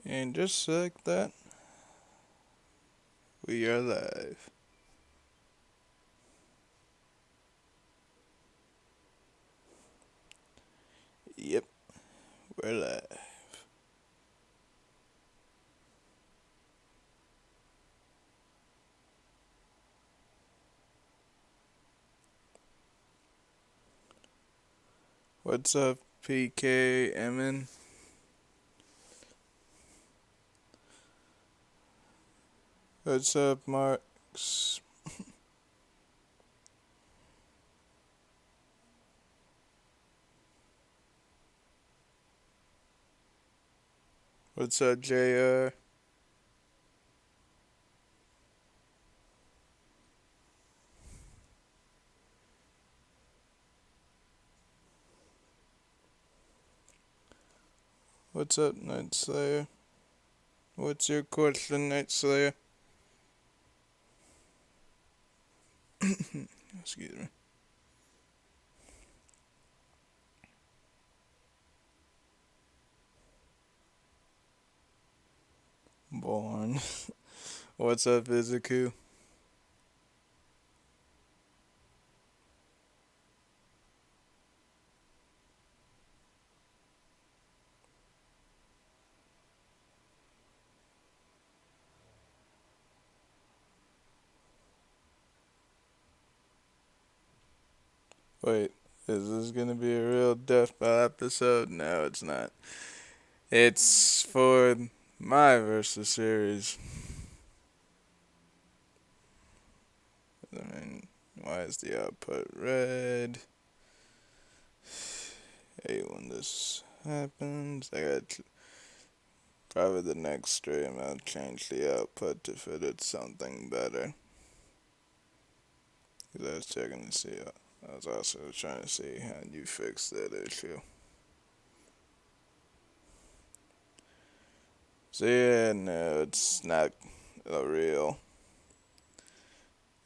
And just like that, we are live. Yep, we're live. What's up, PK Emin? What's up, Marks? What's up, JR? What's up, Night Slayer? What's your question, Night Slayer? Excuse me. Born. What's up, Izuku? Wait, is this gonna be a real Death Bell episode? No, it's not. It's for my versus series. I mean, why is the output red? Hey, when this happens, I got probably the next stream. I'll change the output to fit it something better. Cause I was checking to see. I was also trying to see how you fix that issue. So yeah, no, it's not a real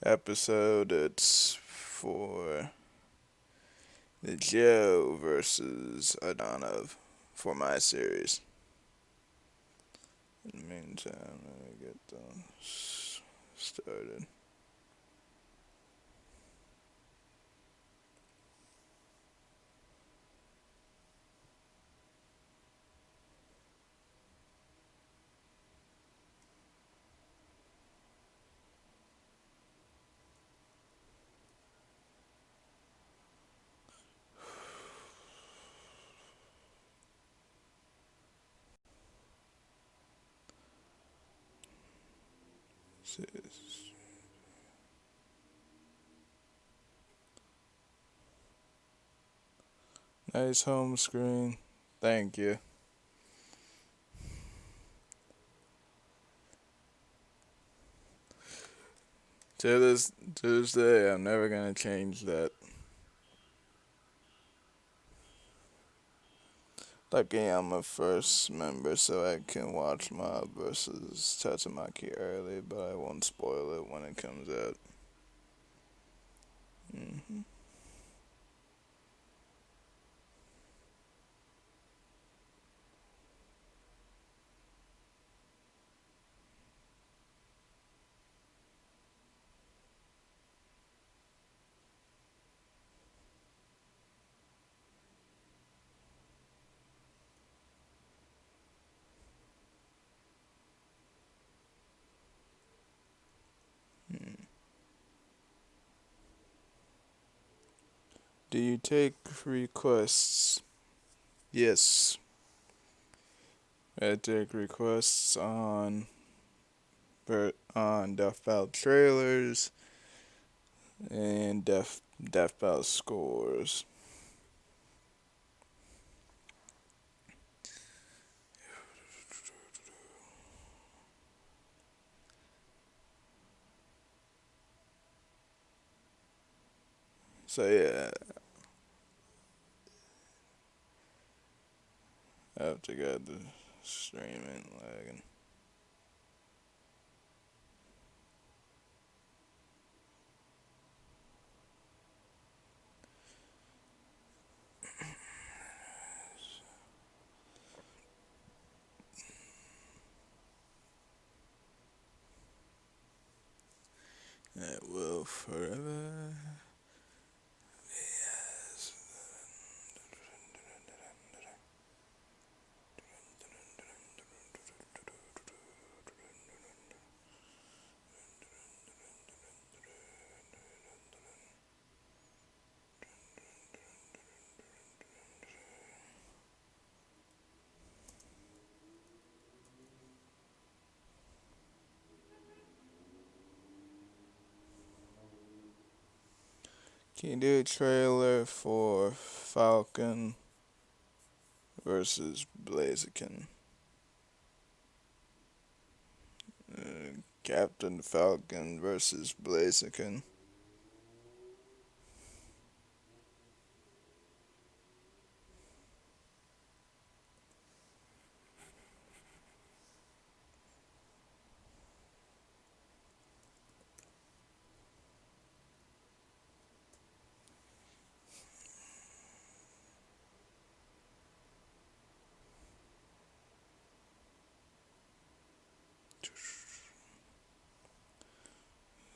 episode. It's for the Joe versus Adon for my series. In the meantime, let me get this started. Nice home screen. Thank you. To this day, I'm never gonna change that. Lucky I'm a first member, so I can watch Mob versus Tatsumaki early, but I won't spoil it when it comes out. hmm Do you take requests? Yes. I take requests on Death Battle trailers and Death Battle scores. So yeah, I have to get the streaming lagging. It will forever. Can you do a trailer for Falcon versus Blaziken? Captain Falcon versus Blaziken.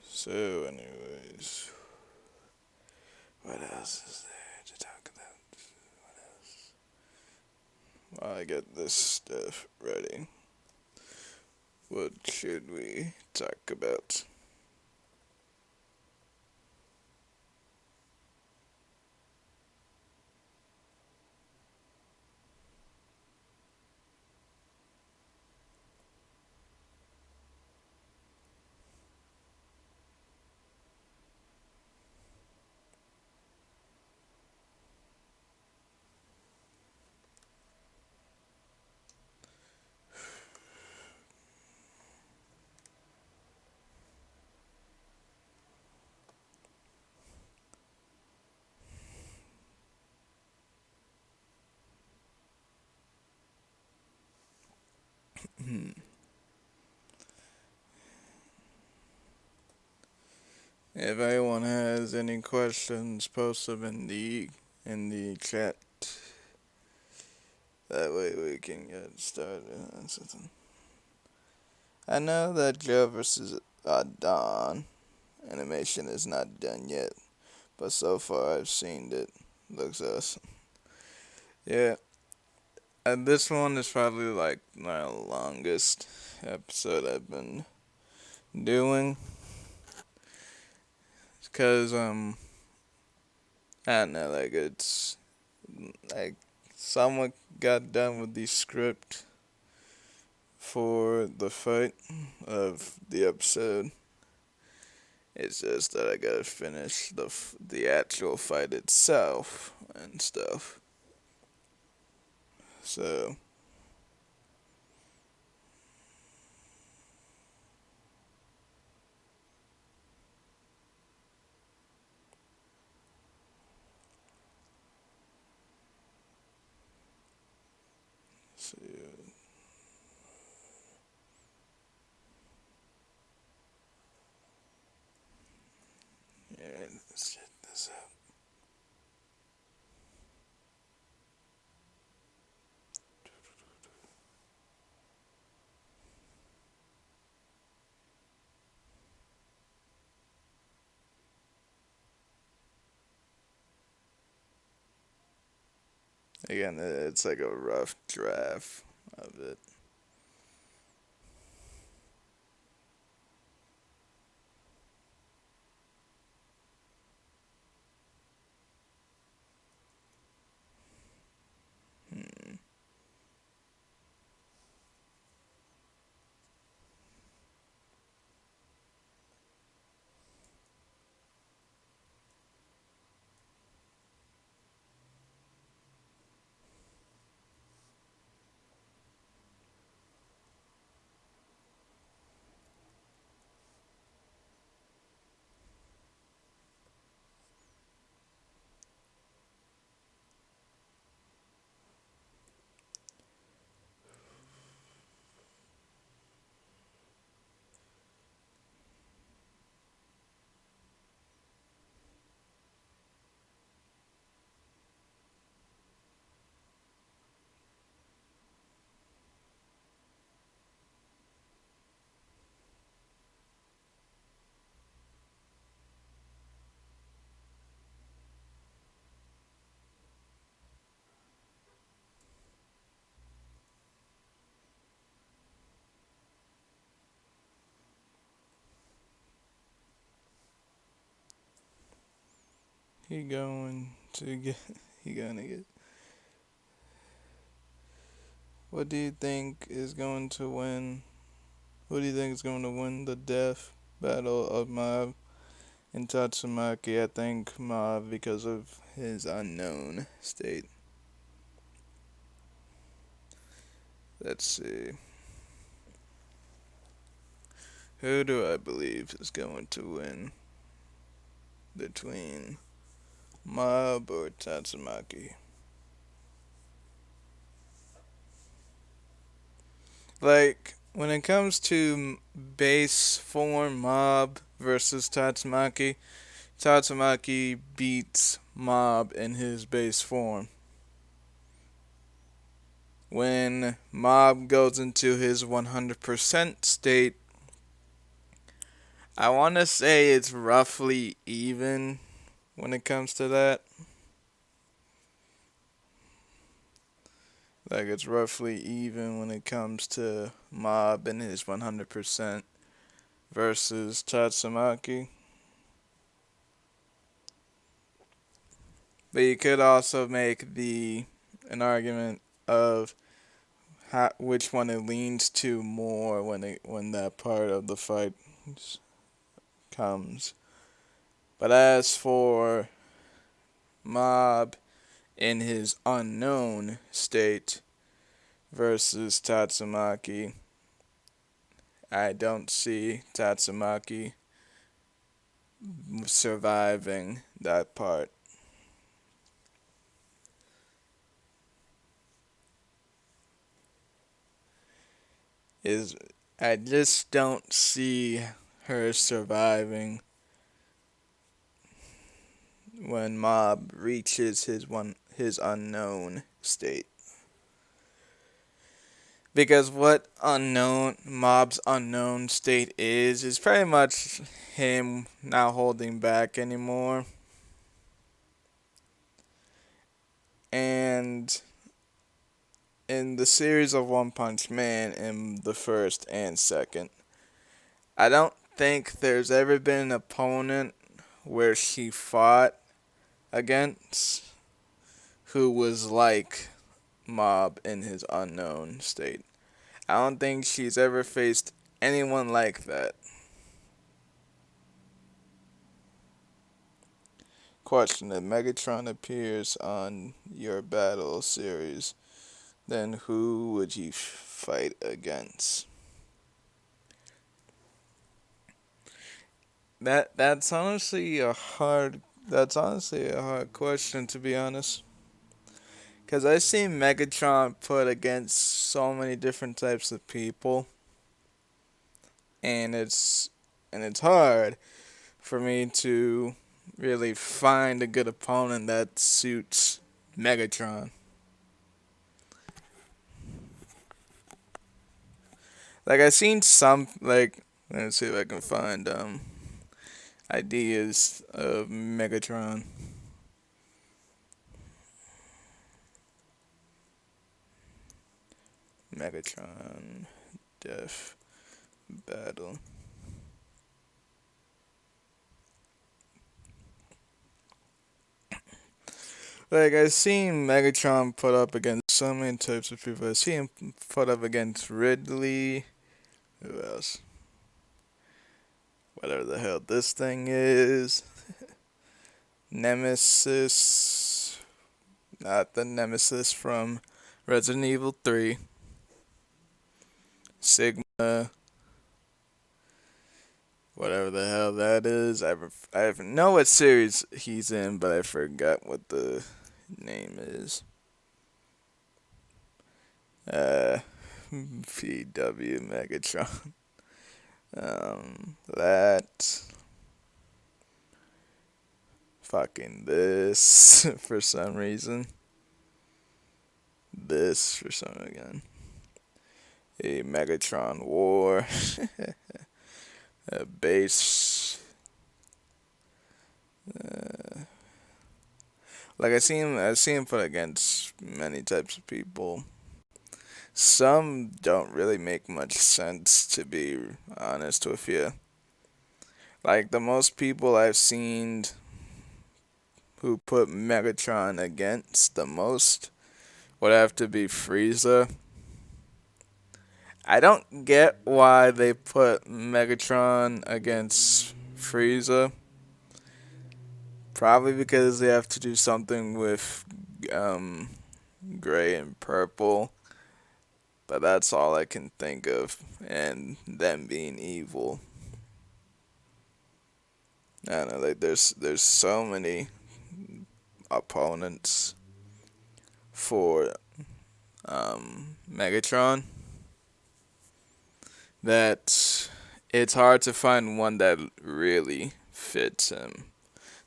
So, anyways, what else is there to talk about? While I get this stuff ready, what should we talk about? If anyone has any questions, post them in the chat. That way we can get started on something. I know that Joe vs. Adon animation is not done yet, but so far I've seen it. Looks awesome. Yeah, and this one is probably like my longest episode I've been doing, cause I don't know, like it's like someone got done with the script for the fight of the episode. It's just that I gotta finish the actual fight itself and stuff. So see, yeah, let's check this out. Again, it's like a rough draft of it. Hmm. he going to get? He gonna get? What do you think is going to win? Who do you think is going to win the death battle of Mob and Tatsumaki? I think Mob because of his unknown state. Let's see. Who do I believe is going to win between Mob or Tatsumaki? Like, when it comes to base form Mob versus Tatsumaki, Tatsumaki beats Mob in his base form. When Mob goes into his 100% state, I want to say it's roughly even when it comes to that. Like, it's roughly even when it comes to Mob and his 100% versus Tatsumaki. But you could also make an argument of which one it leans to more when that part of the fight comes. But as for Mob in his unknown state versus Tatsumaki, I don't see Tatsumaki surviving that part. I just don't see her surviving when Mob reaches his unknown state. Because what Mob's unknown state is pretty much him not holding back anymore. And in the series of One Punch Man in the first and second, I don't think there's ever been an opponent where she fought against who was like Mob in his unknown state. I don't think she's ever faced anyone like that. Question: if Megatron appears on your battle series, then who would you fight against? That's honestly a hard question, to be honest. Cause I've seen Megatron put against so many different types of people, and it's hard for me to really find a good opponent that suits Megatron. Like I've seen some let's see if I can find ideas of Megatron. Megatron Death Battle. Like I've seen Megatron put up against so many types of people. I've seen him put up against Ridley. Who else? Whatever the hell this thing is. Nemesis. Not the Nemesis from Resident Evil 3. Sigma. Whatever the hell that is. I know what series he's in, but I forgot what the name is. PW Megatron. That. Fucking this for some reason. This for some again. A Megatron War. A base. Like I see him put against many types of people. Some don't really make much sense, to be honest with you. Like the most people I've seen who put Megatron against the most would have to be Frieza. I don't get why they put Megatron against Frieza. Probably because they have to do something with um, gray and purple, but that's all I can think of, and them being evil. I don't know, like there's so many opponents for Megatron that it's hard to find one that really fits him.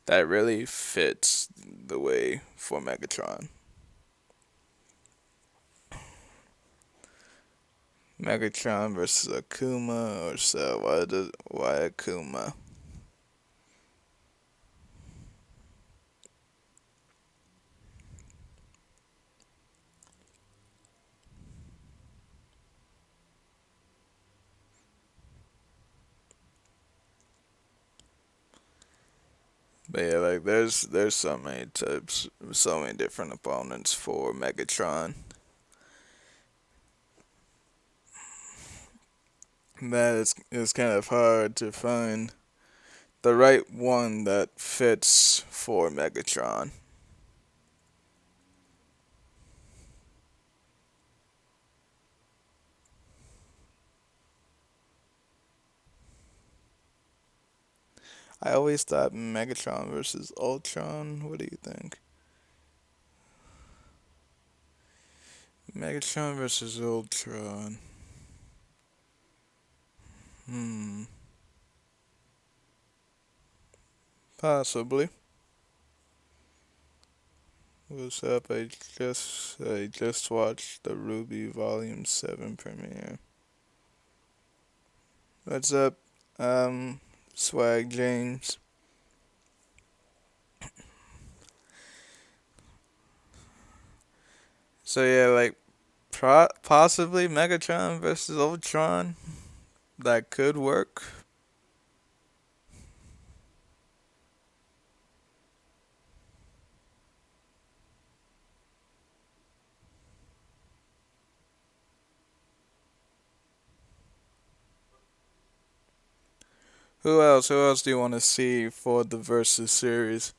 That really fits the way for Megatron. Megatron versus Akuma, or so why Akuma? But yeah, like there's so many types, so many different opponents for Megatron that it's kind of hard to find the right one that fits for Megatron. I always thought Megatron versus Ultron. What do you think? Megatron versus Ultron. Hmm. Possibly. What's up? I just watched the Ruby Volume 7 premiere. What's up? Swag James. So yeah, like possibly Megatron versus Ultron. That could work. Who else? Who else do you want to see for the versus series?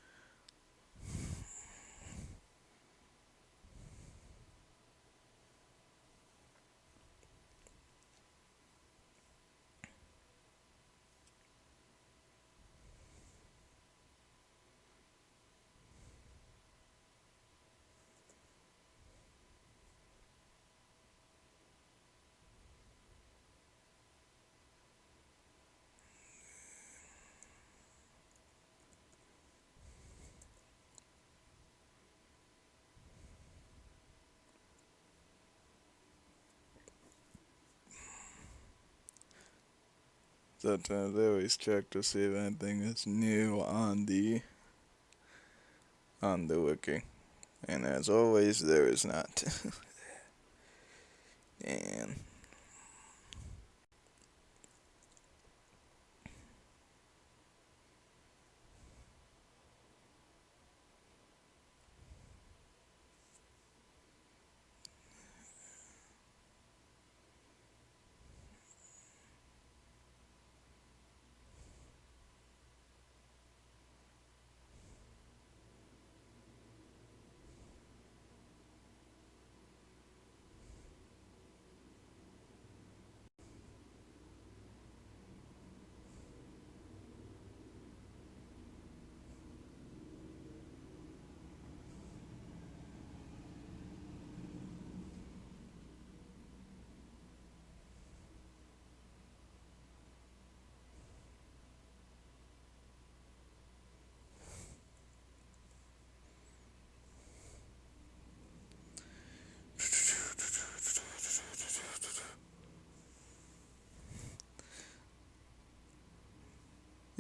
Sometimes I always check to see if anything is new on the wiki, and as always, there is not. And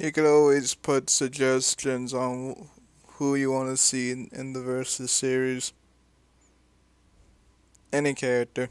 you could always put suggestions on who you want to see in the versus series. Any character.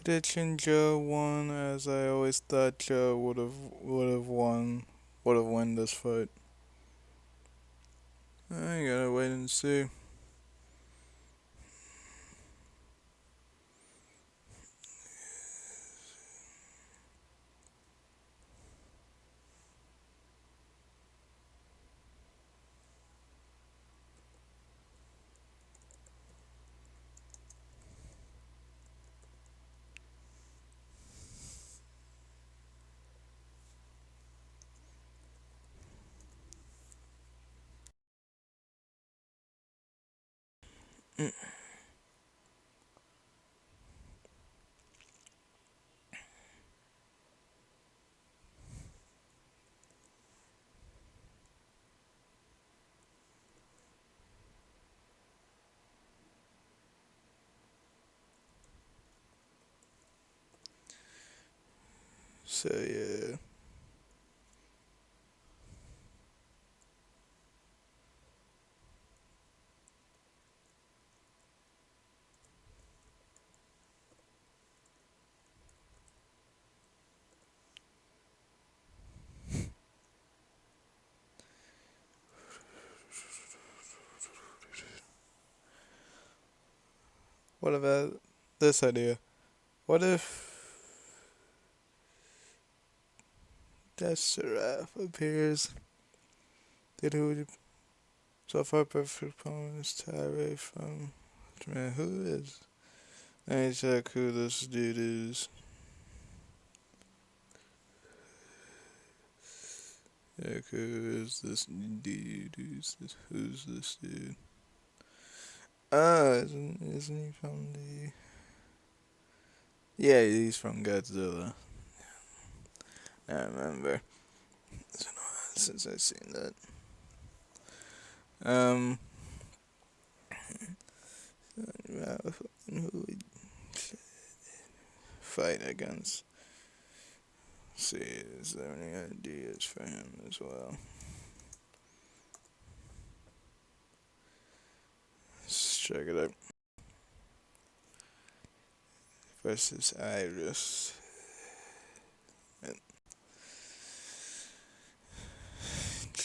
prediction Joe won, as I always thought Joe would have won this fight. I gotta wait and see. So yeah. What about this idea? What if that Seraph appears? Did who so far perfect opponents tirade from? Man, who is? Let me check who this dude is. Check who is this dude? Who's this dude? Isn't he from the? Yeah, he's from Godzilla. I remember. It's been a while since I've seen that. Who would fight against? Let's see, is there any ideas for him as well? Let's check it out. Versus Iris.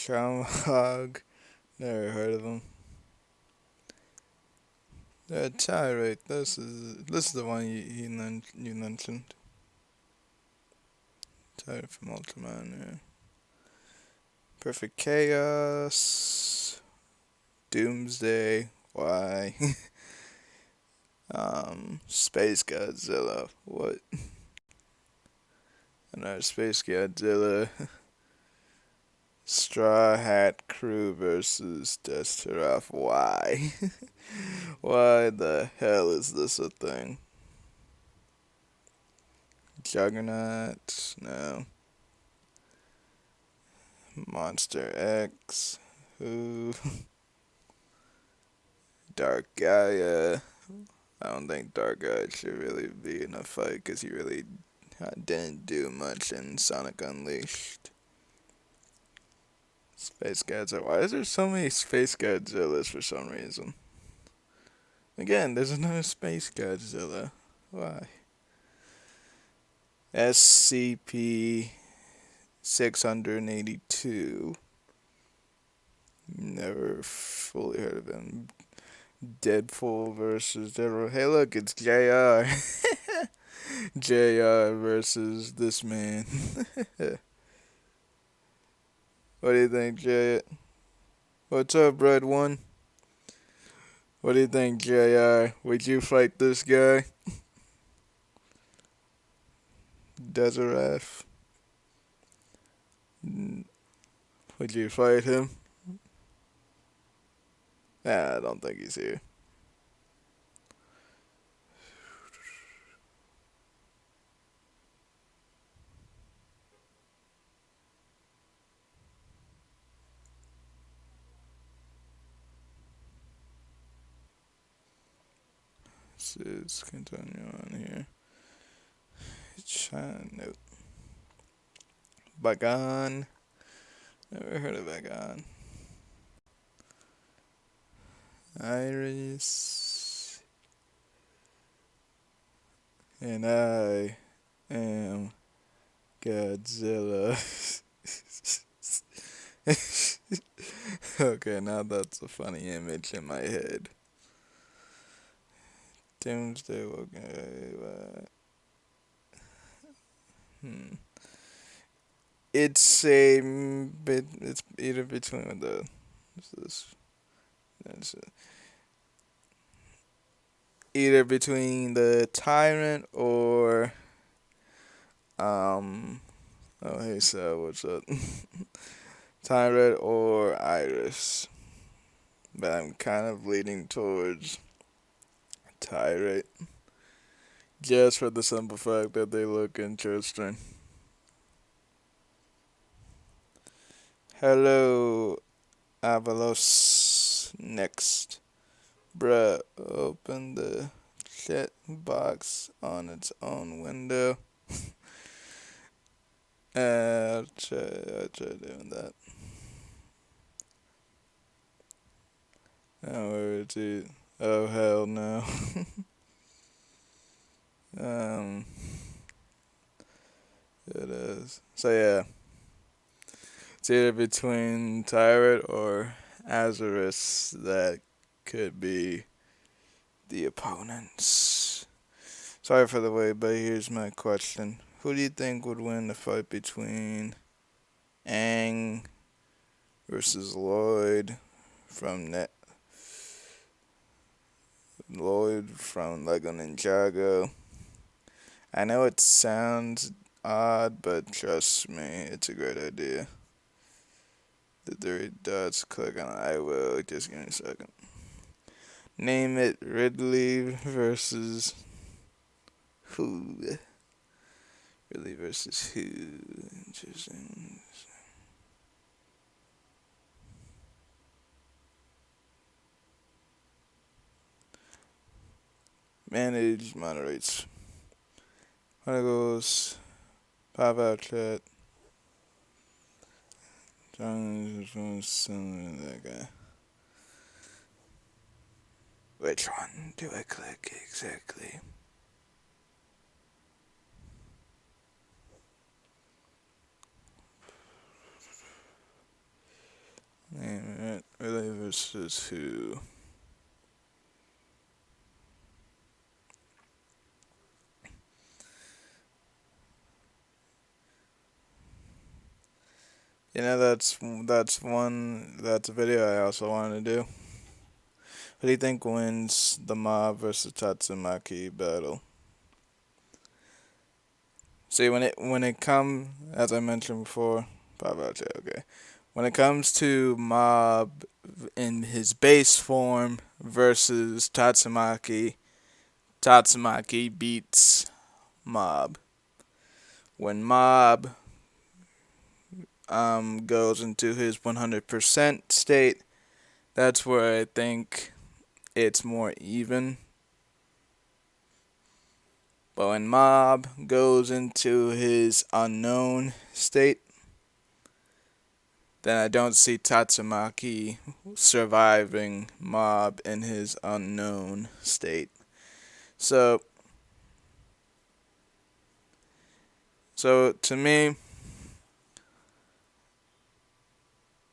Hog. Never heard of him. Tirade. This is the one you mentioned. Tirade from Ultraman. Yeah. Perfect Chaos. Doomsday. Why? Space Godzilla. What? Another Space Godzilla. Straw Hat Crew versus Death. Why? Why the hell is this a thing? Juggernaut? No. Monster X? Who? Dark Gaia? I don't think Dark Gaia should really be in a fight because he really didn't do much in Sonic Unleashed. Space Godzilla. Why is there so many Space Godzillas for some reason? Again, there's another Space Godzilla. Why? SCP 682. Never fully heard of him. Deadpool versus Deadpool. Hey, look, it's JR. JR versus this man. What do you think, Jay? What's up, Red One? What do you think, JR? Would you fight this guy? Desert. Would you fight him? Nah, I don't think he's here. Let's continue on here. China. Bagan. Never heard of Bagan. Iris. And I am Godzilla. Okay, now that's a funny image in my head. Doomsday walking. Hmm. It's a bit. It's either between the. What's this? That's either between the tyrant or um. Oh hey, so what's up? Tyrant or Iris, but I'm kind of leaning towards Tyrant just for the simple fact that they look interesting. Hello, Avalos. Next. Bruh, open the chat box on its own window. I'll try doing that. Oh, where is it? Oh, hell no. um, it is. So, yeah. It's either between Tyrant or Azarus that could be the opponents. Sorry for the wait, but here's my question. Who do you think would win the fight between Aang versus Lloyd from Lloyd from Lego Ninjago? I know it sounds odd, but trust me, it's a great idea. The three dots, click on it. I will. Just give me a second. Name it Ridley versus who? Ridley versus who? Interesting. Manage moderates. When it goes pop out chat. John that guy. Which one do I click exactly? Name it Ridley versus who? You know, that's a video I also want to do. Who do you think wins the Mob versus Tatsumaki battle? See, when it come, as I mentioned before, okay. When it comes to Mob in his base form versus Tatsumaki, Tatsumaki beats Mob. When Mob goes into his 100% state, that's where I think it's more even. But when Mob goes into his unknown state, then I don't see Tatsumaki surviving Mob in his unknown state. So to me,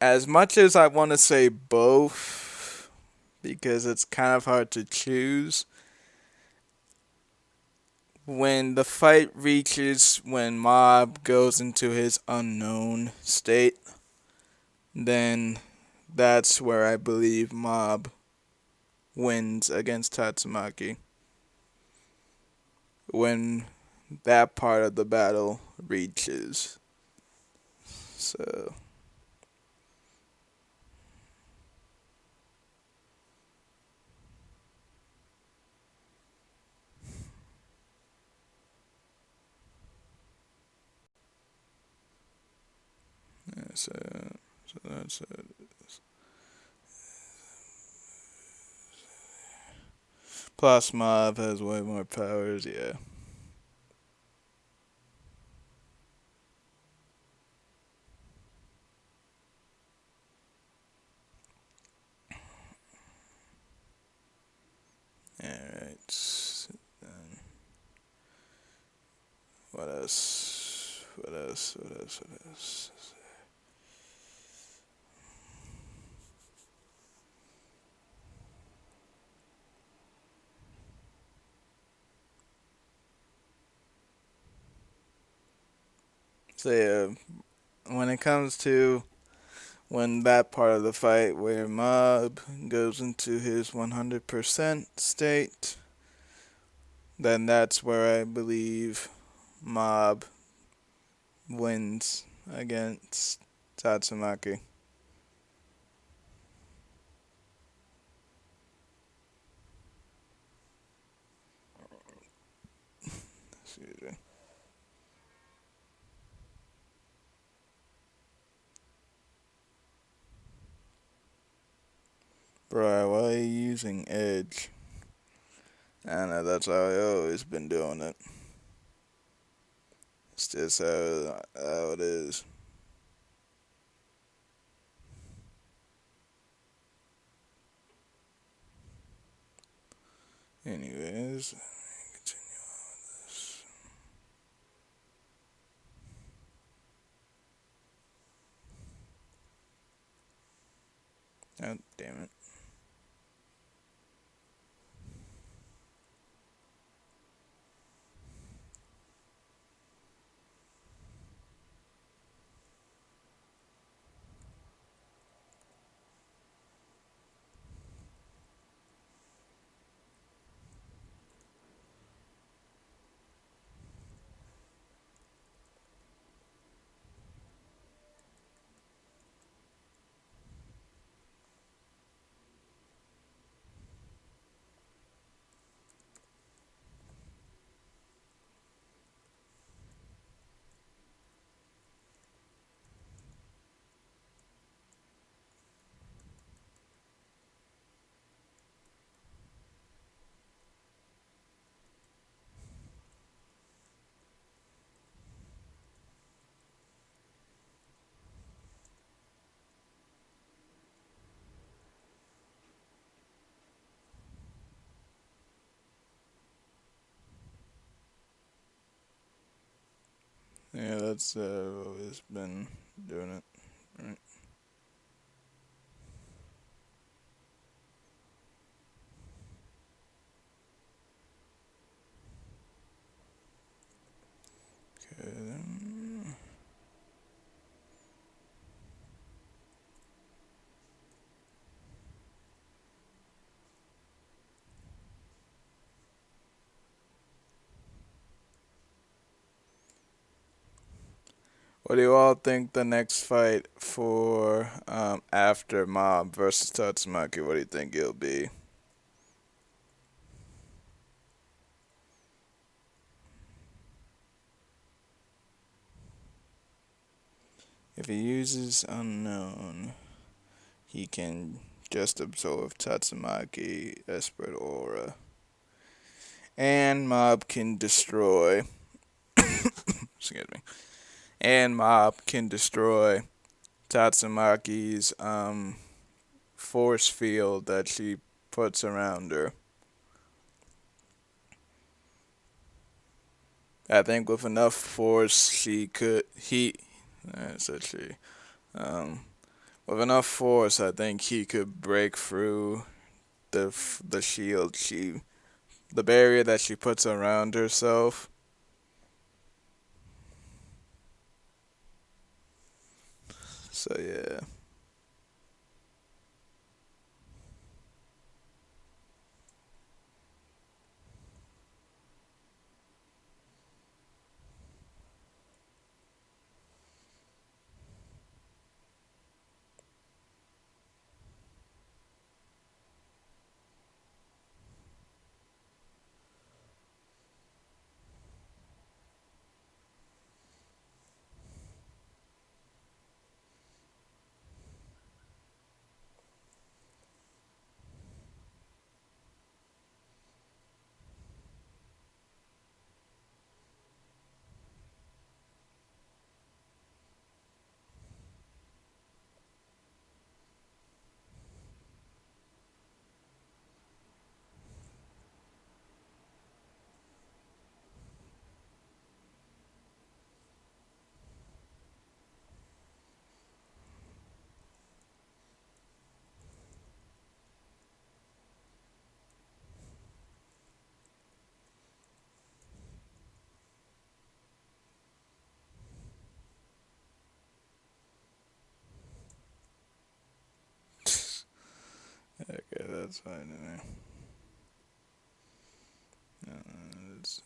as much as I want to say both, because it's kind of hard to choose, when the fight reaches when Mob goes into his unknown state, then that's where I believe Mob wins against Tatsumaki. When that part of the battle reaches. So yeah, so that's it. Plus Mob has way more powers, yeah. Alright. else? What else? What else? What else? So yeah, when it comes to when that part of the fight where Mob goes into his 100% state, then that's where I believe Mob wins against Tatsumaki. Excuse me. Bro, why are you using Edge? I know that's how I always been doing it. It's just how it is. Anyways, continue this. Oh, damn it. Yeah, that's always been doing it. Right. Okay, then. What do you all think the next fight for after Mob versus Tatsumaki? What do you think it'll be? If he uses Unknown, he can just absorb Tatsumaki, Esprit Aura, and Mob can destroy. Excuse me. And Mob can destroy Tatsumaki's force field that she puts around her. I think with enough force, she could. Said she. Um, with enough force, I think he could break through the shield the barrier that she puts around herself. So yeah. that's fine to me. It's,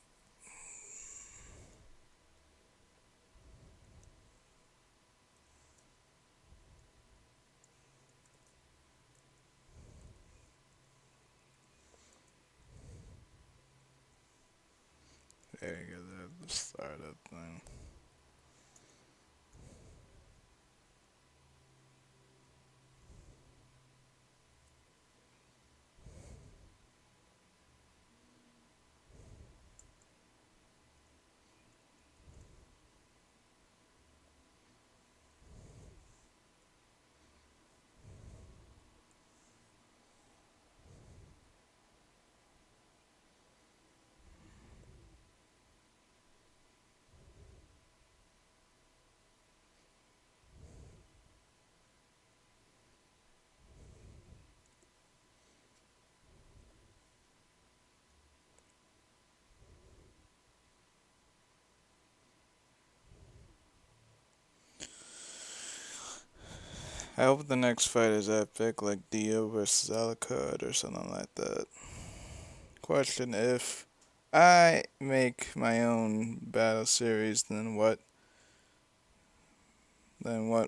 there you go, the startup thing. I hope the next fight is epic, like Dio versus Alucard or something like that. Question: if I make my own battle series, then what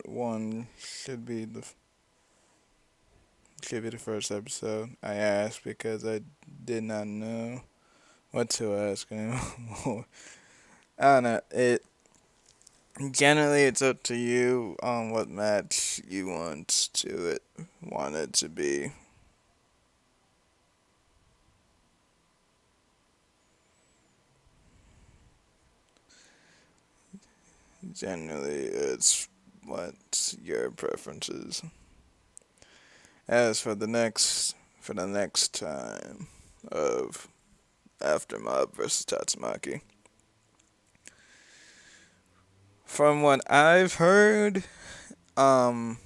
one should be the first episode? I asked because I did not know what to ask anymore. I don't know. Generally it's up to you on what match you want it to be. Generally it's what your preferences. As for the next time of Aftermob versus Tatsumaki. From what I've heard, um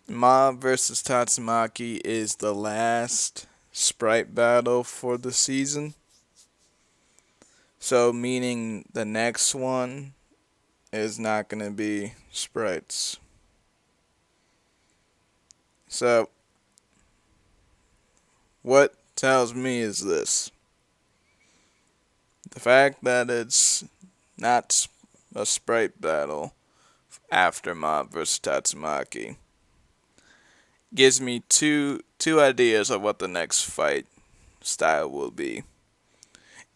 Mob versus Tatsumaki is the last sprite battle for the season. So meaning the next one is not gonna be sprites. So what tells me is this: the fact that it's not a sprite battle after Mob versus Tatsumaki gives me two ideas of what the next fight style will be.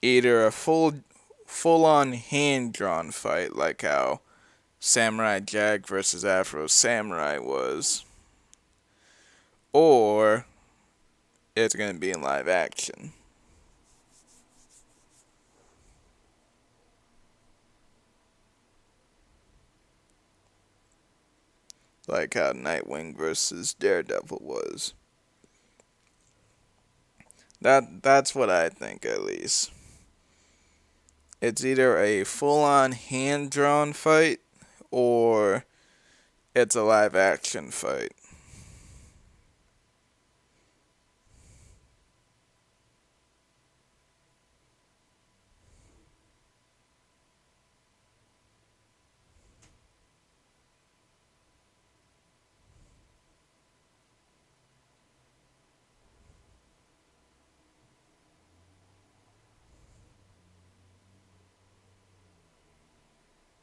Either a full on hand drawn fight like how Samurai Jack versus Afro Samurai was, or it's gonna be in live action. Like how Nightwing versus Daredevil was. That's what I think at least. It's either a full on hand drawn fight or it's a live action fight.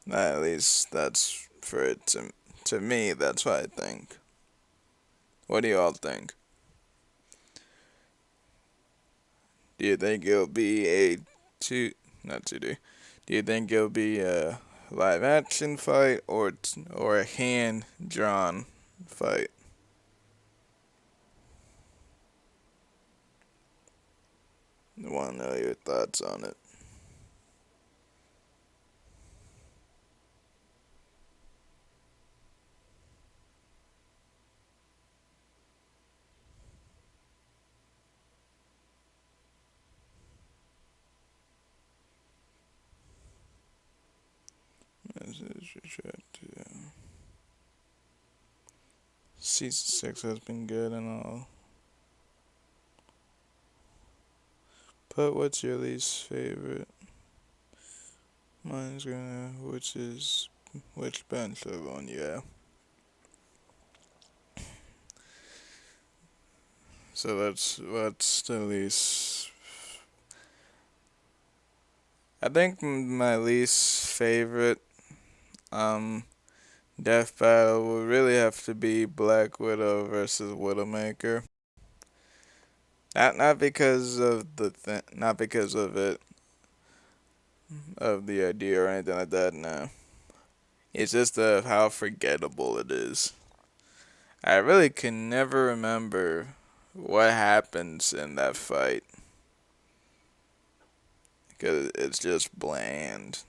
At least that's for it to me, that's what I think. What do you all think? Do you think it'll be a two not 2D? Do you think it'll be a live action fight or a hand drawn fight? I want to know your thoughts on it. Season 6 has been good and all. But what's your least favorite? Mine's gonna, which bench of one, yeah. So that's what's the least. I think my least favorite um death battle would really have to be Black Widow versus Widowmaker. Not because of not because of it, of the idea or anything like that. No, it's just of how forgettable it is. I really can never remember what happens in that fight because it's just bland.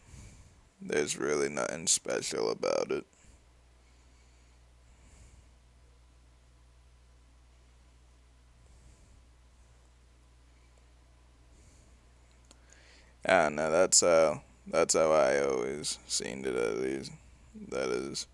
There's really nothing special about it. I don't know. That's how I always seen it at least. That is.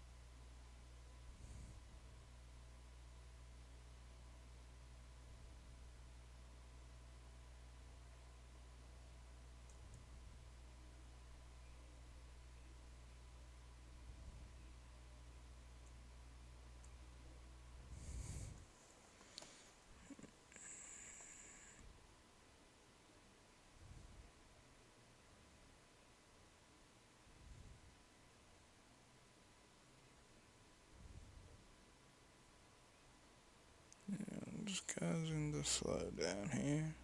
I'm just causing the slow down here.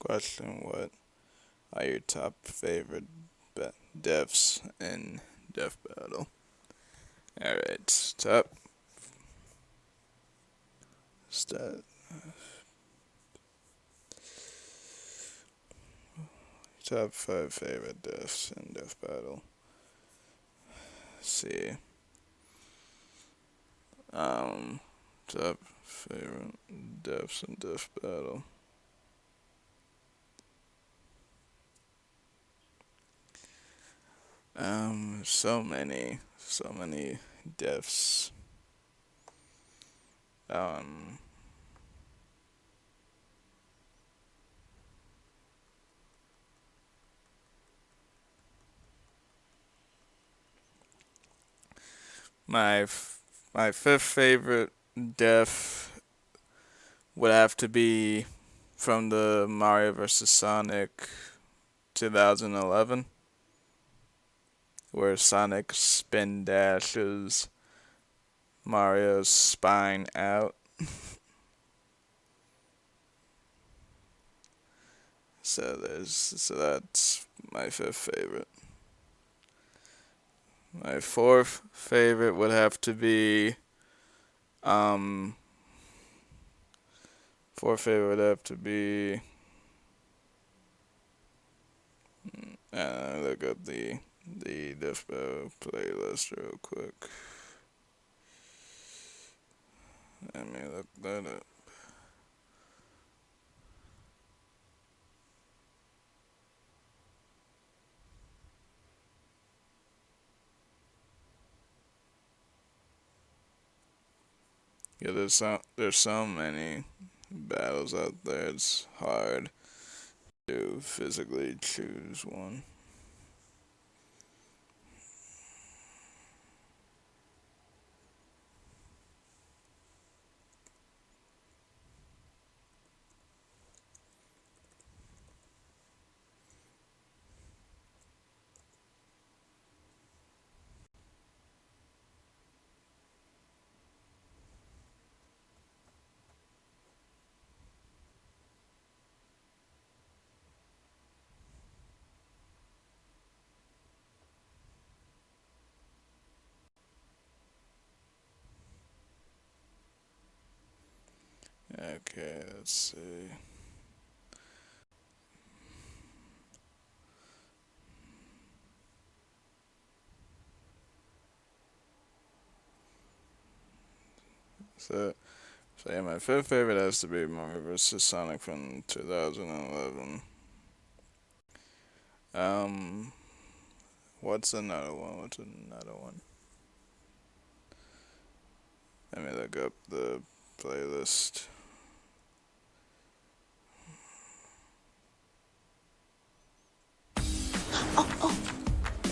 Question: What are your top favorite deaths in Death Battle? Alright, stat, top 5 favorite deaths in Death Battle. Let's see. Um, top favorite deaths in Death Battle. So many deaths. Um, my my fifth favorite death would have to be from the Mario vs. Sonic 2011, where Sonic spin dashes Mario's spine out. So that's my fifth favorite. My fourth favorite would have to be um fourth favorite would have to be look up the Dispo playlist real quick. Let me look that up. Yeah, there's so many battles out there. It's hard to physically choose one. Okay, let's see. So, so yeah, my fifth favorite has to be Mario vs. Sonic from 2011. Um, what's another one? What's another one? Let me look up the playlist.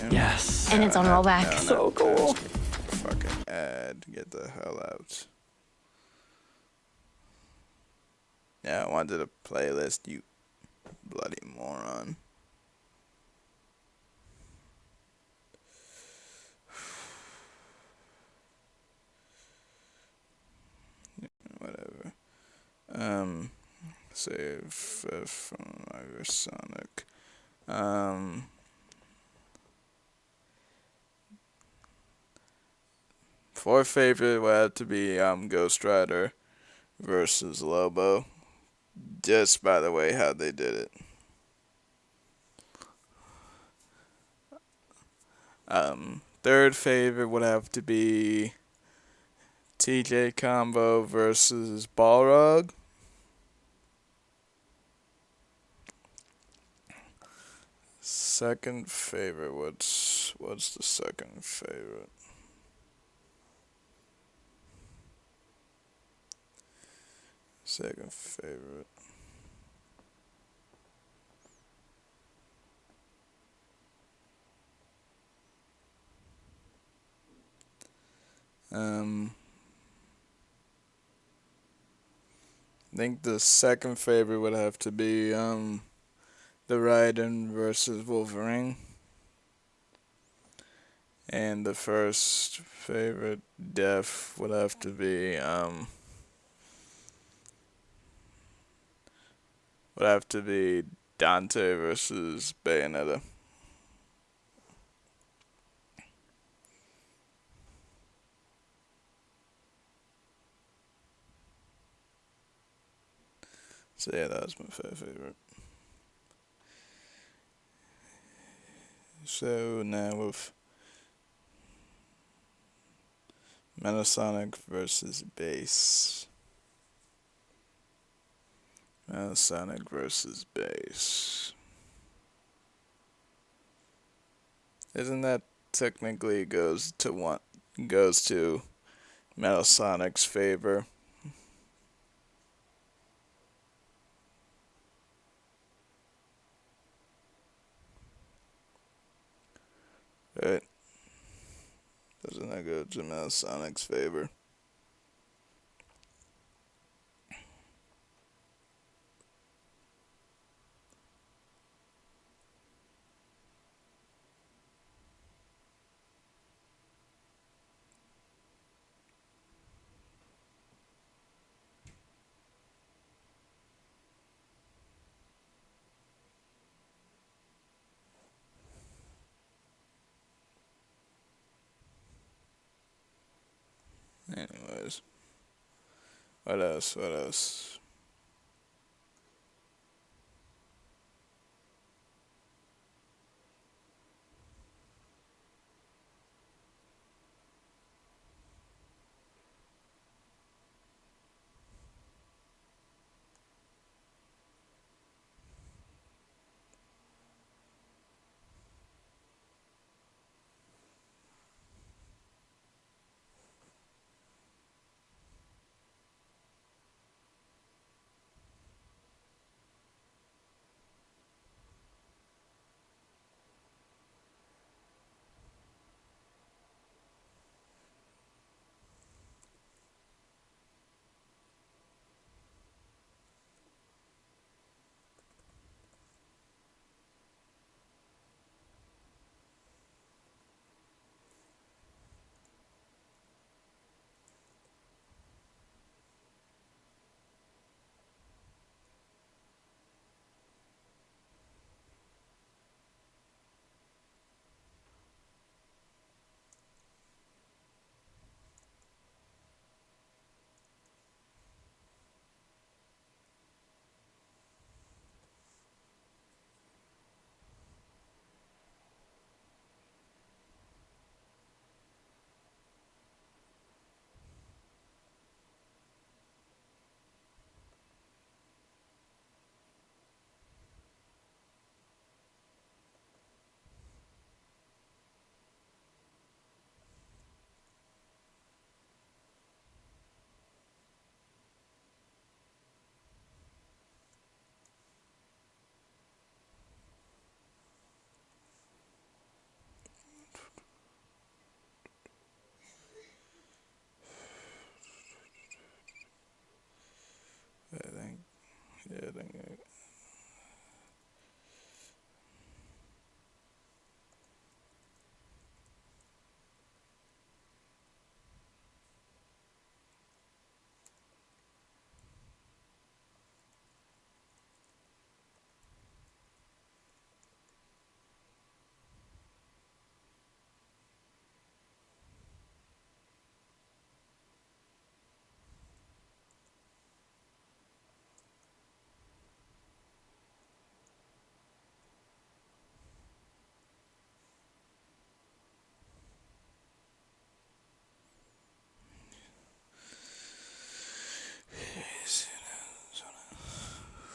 Yes. And it's on rollback. No, So cool. Fucking ad. Get the hell out. Yeah, I wanted a playlist, you bloody moron. Whatever. Save from Mario Sonic. Fourth favorite would have to be Ghost Rider versus Lobo. Just by the way how they did it. Third favorite would have to be TJ Combo versus Balrog. Second favorite, what's the second favorite? Second favorite. I think the second favorite would have to be the Raiden versus Wolverine. And the first favorite death would have to be Dante versus Bayonetta. So yeah, that was my favorite. So now with Metasonic versus Bass. Metasonic versus Bass. Isn't that technically goes to Metasonic's favor? Right? Doesn't that go to Metasonic's favor? Anyways, what else? What else?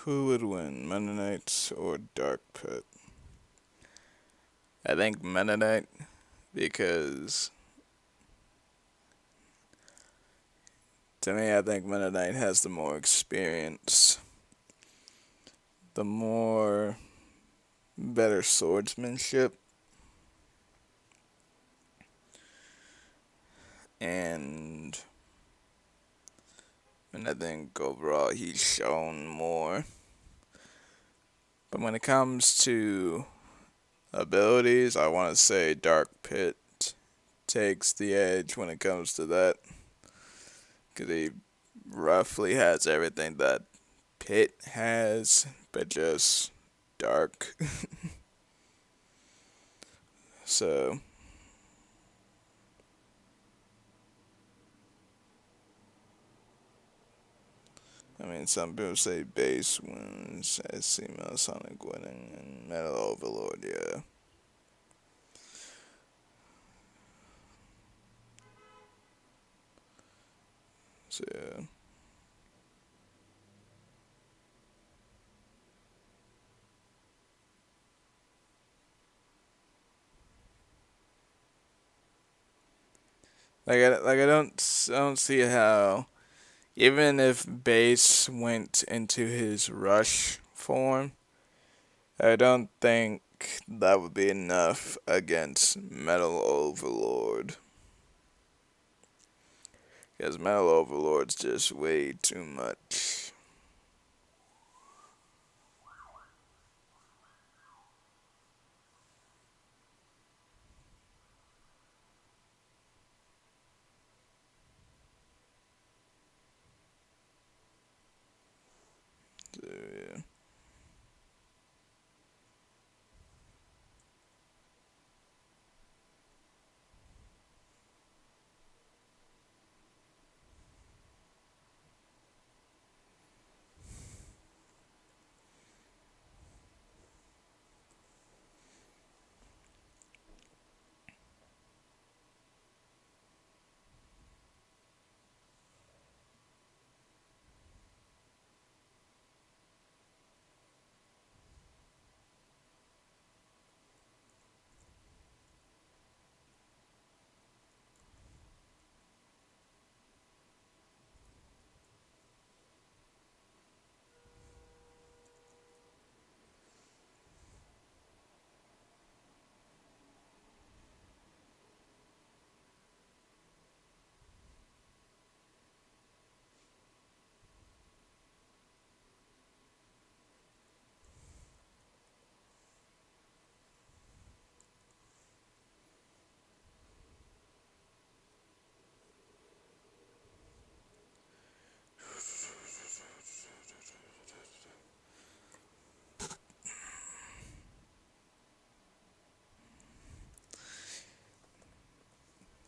Who would win, Meta Knight or Dark Pit? I think Meta Knight because to me, I think Meta Knight has the more experience, the more better swordsmanship, and I think overall he's shown more. But when it comes to abilities, I want to say Dark Pit takes the edge when it comes to that. Because he roughly has everything that Pit has, but just dark. So, I mean, some people say base wins, I see Sonic winning, and Metal Overlord, yeah. So, yeah. I don't see how, even if Base went into his rush form, I don't think that would be enough against Metal Overlord. Because Metal Overlord's just way too much. So, yeah.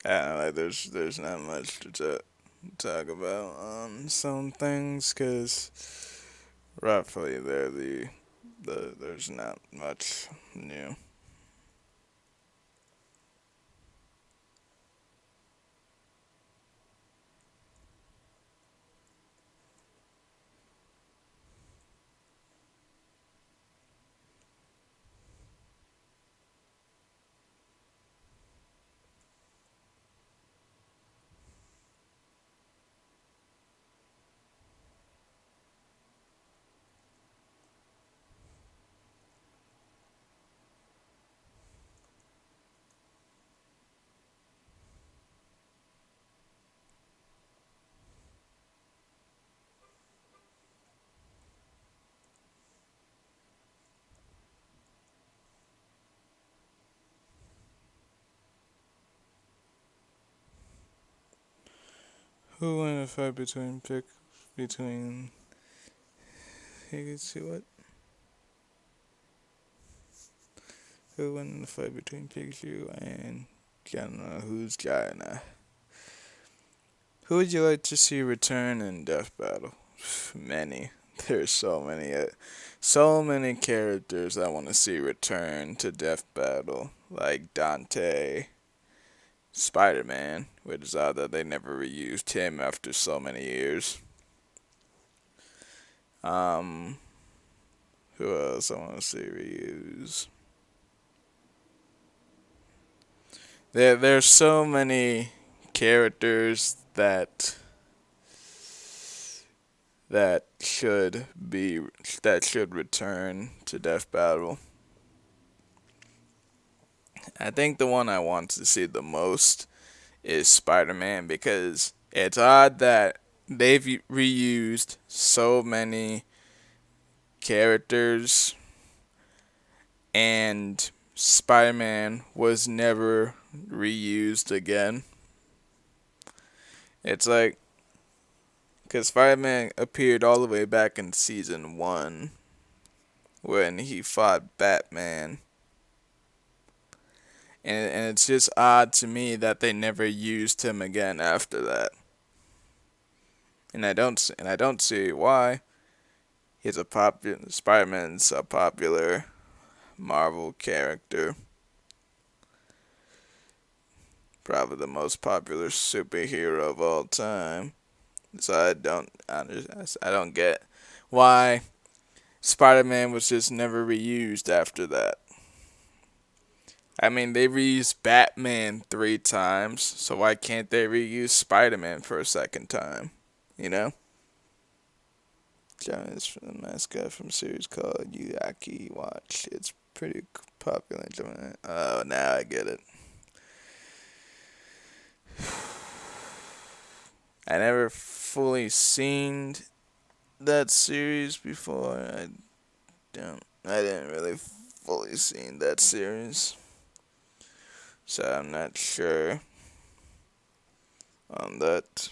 Like there's not much to talk about on some things because roughly they're there's not much new. Who won a fight between Higashi what? Who won the fight between Pikachu and China? Who's China? Who would you like to see return in Death Battle? Many. There's so many characters I want to see return to Death Battle, like Dante, Spider-Man, which is odd that they never reused him after so many years. Um, Who else I want to see reuse? There's so many characters that should be that should return to Death Battle. I think the one I want to see the most is Spider-Man because it's odd that they've reused so many characters and Spider-Man was never reused again. It's like because Spider-Man appeared all the way back in season 1 when he fought Batman. And it's just odd to me that they never used him again after that. And I don't see why. He's a popular Spider-Man's a popular Marvel character. Probably the most popular superhero of all time. So I don't get why Spider-Man was just never reused after that. I mean, they reused Batman 3 times, so why can't they reuse Spider-Man for a second time? You know? John is the mascot from a series called Yaki Watch. It's pretty popular in Japan. Oh, now I get it. I never fully seen that series before. I didn't really fully seen that series, so I'm not sure on that.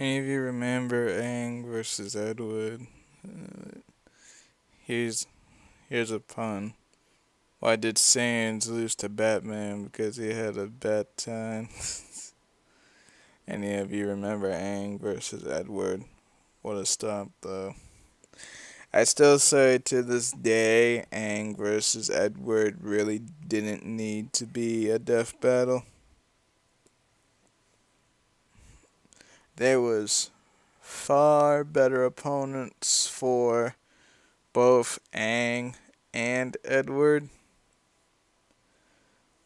Any of you remember Aang versus Edward? Uh, here's here's a pun. Why did Sans lose to Batman? Because he had a bad time. Any of you remember Aang versus Edward? What a stomp, though. I still say to this day, Aang versus Edward really didn't need to be a death battle. There was far better opponents for both Aang and Edward.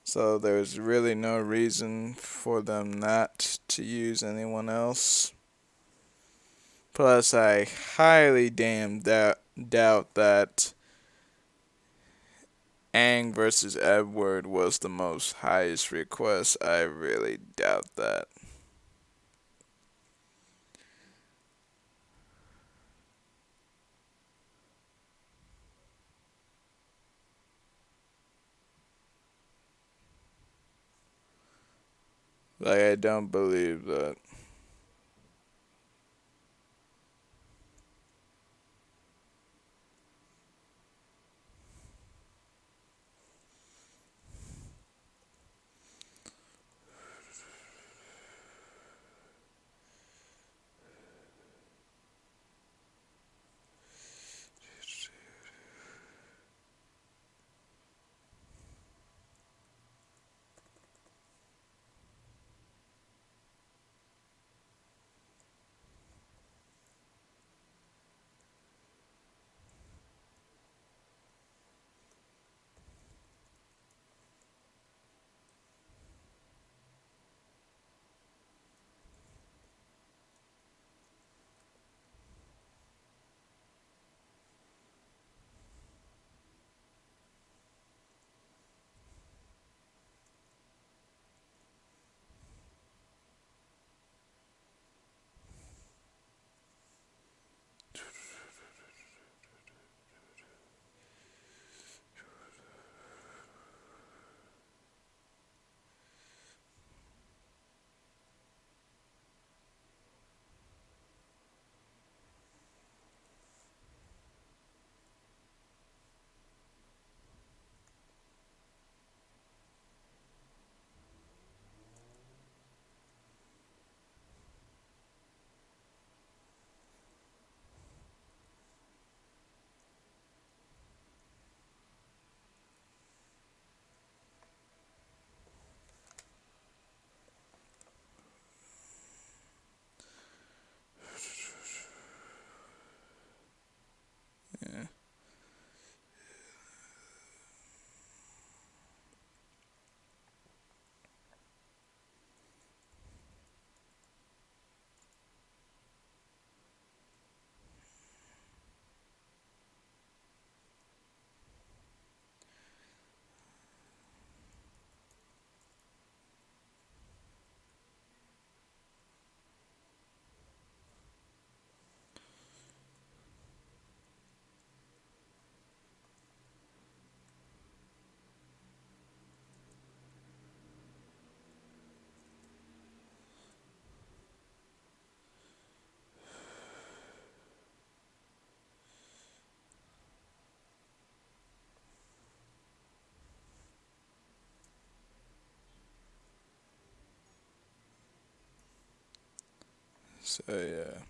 So there's really no reason for them not to use anyone else. Plus, I highly doubt that Aang versus Edward was the most highest request. I really doubt that. Like, I don't believe that. Yeah. So, yeah.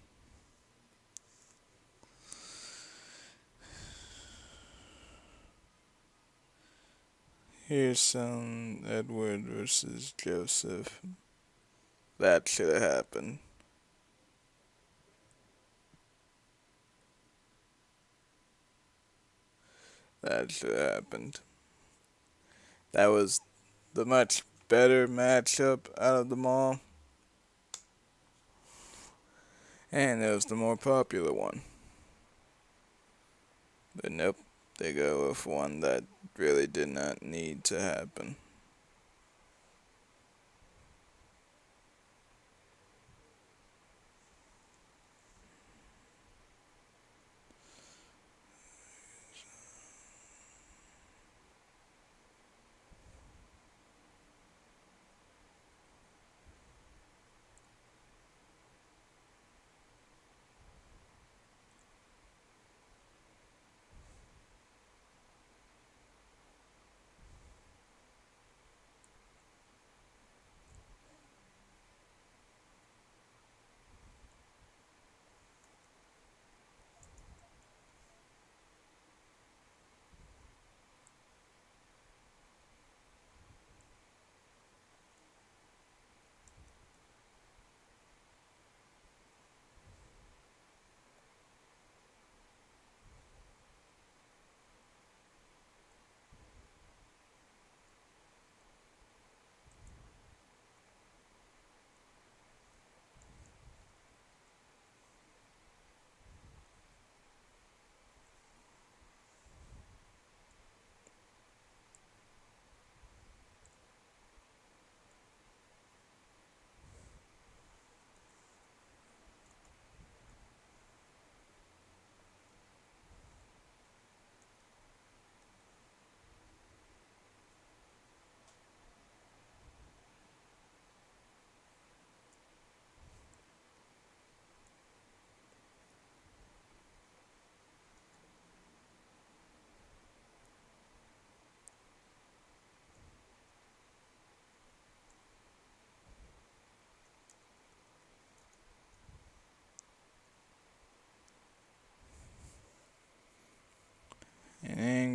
Here's some Edward versus Joseph. That should have happened. That should have happened. That was the much better matchup out of them all. And it was the more popular one. But nope, they go with one that really did not need to happen.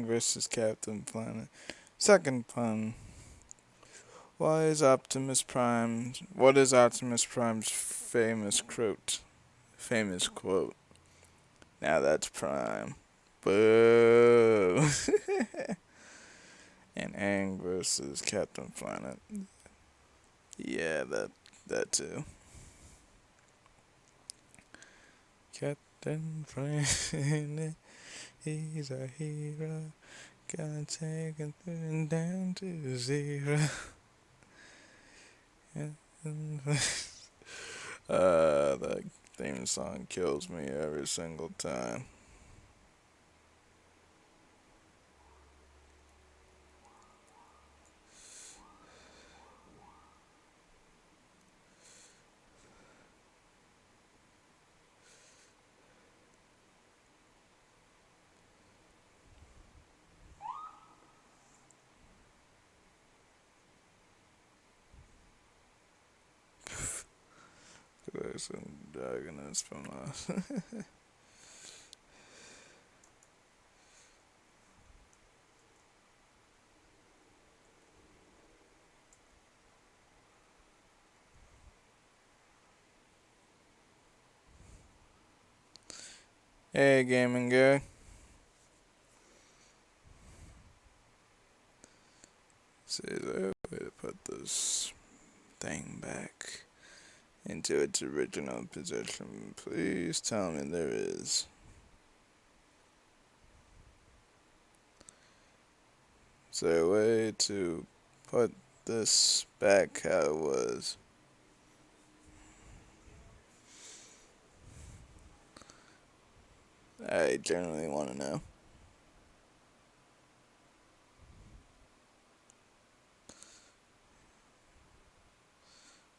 versus Captain Planet. Second pun. What is Optimus Prime's famous quote? Famous quote. Now that's Prime. Boo. And Aang versus Captain Planet. Yeah, that too. Captain Planet, he's a hero. Gonna take him down to zero. That theme song kills me every single time. There's some darkness from us. Hey, gaming guy. Is there a way to put this thing back into its original position? Please tell me there is. Is there a way to put this back how it was? I generally want to know.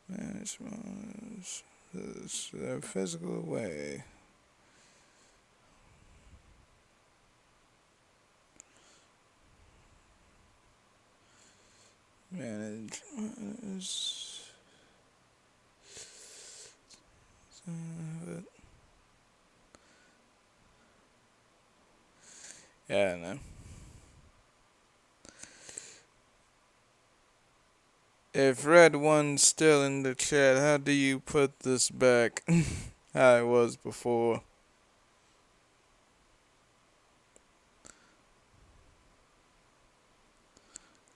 Management is a physical way. Manage is yeah, I know. If Red One's still in the chat, how do you put this back how it was before?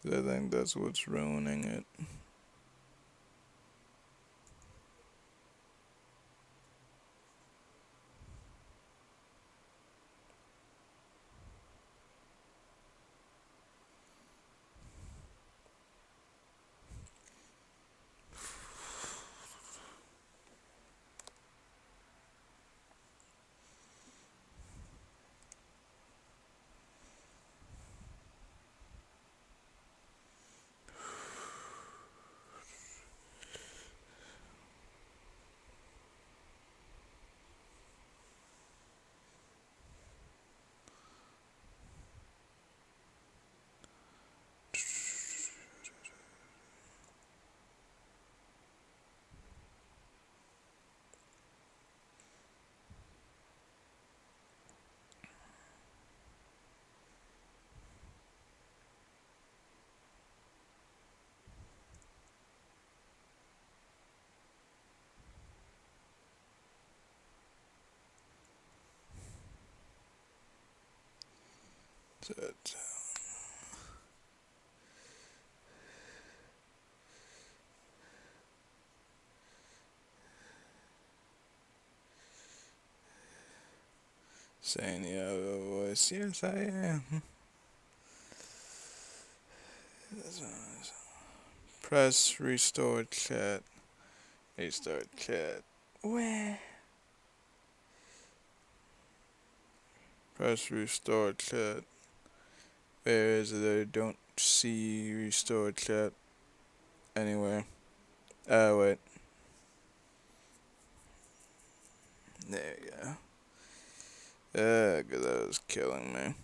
Cause I think that's what's ruining it. That. Saying the other voice, yes, I am. Press restore chat. Restart chat. Where? Press restore chat. Where is it? I don't see restore chat anywhere. Wait. There you go. Cause that was killing me.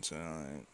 tonight.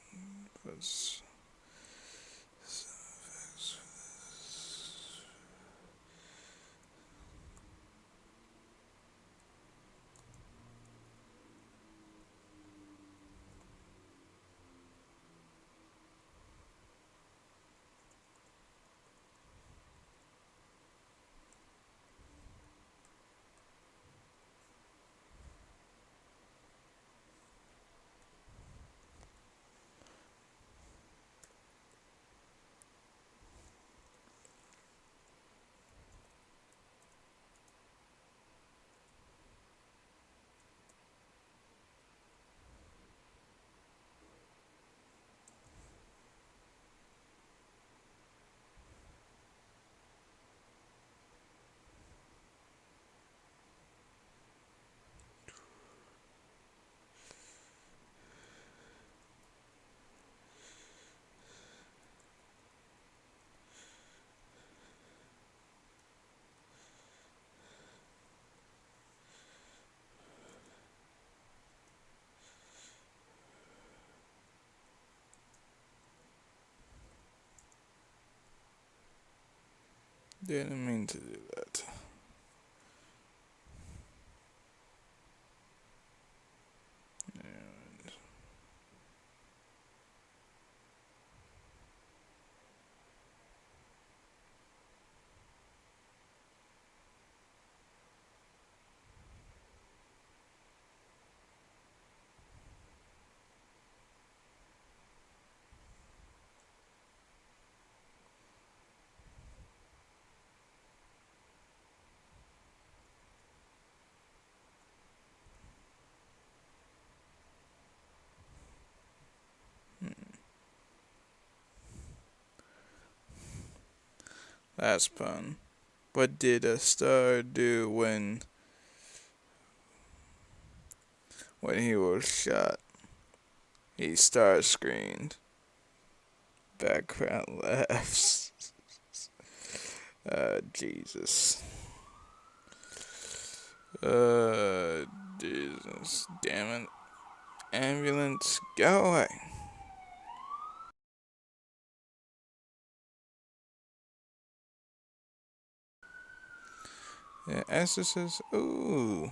Didn't mean to do that. Last pun. What did a star do when he was shot? He star screened. Background laughs. Jesus. Jesus. Damn it. Ambulance, go away. The Exorcist. Ooh.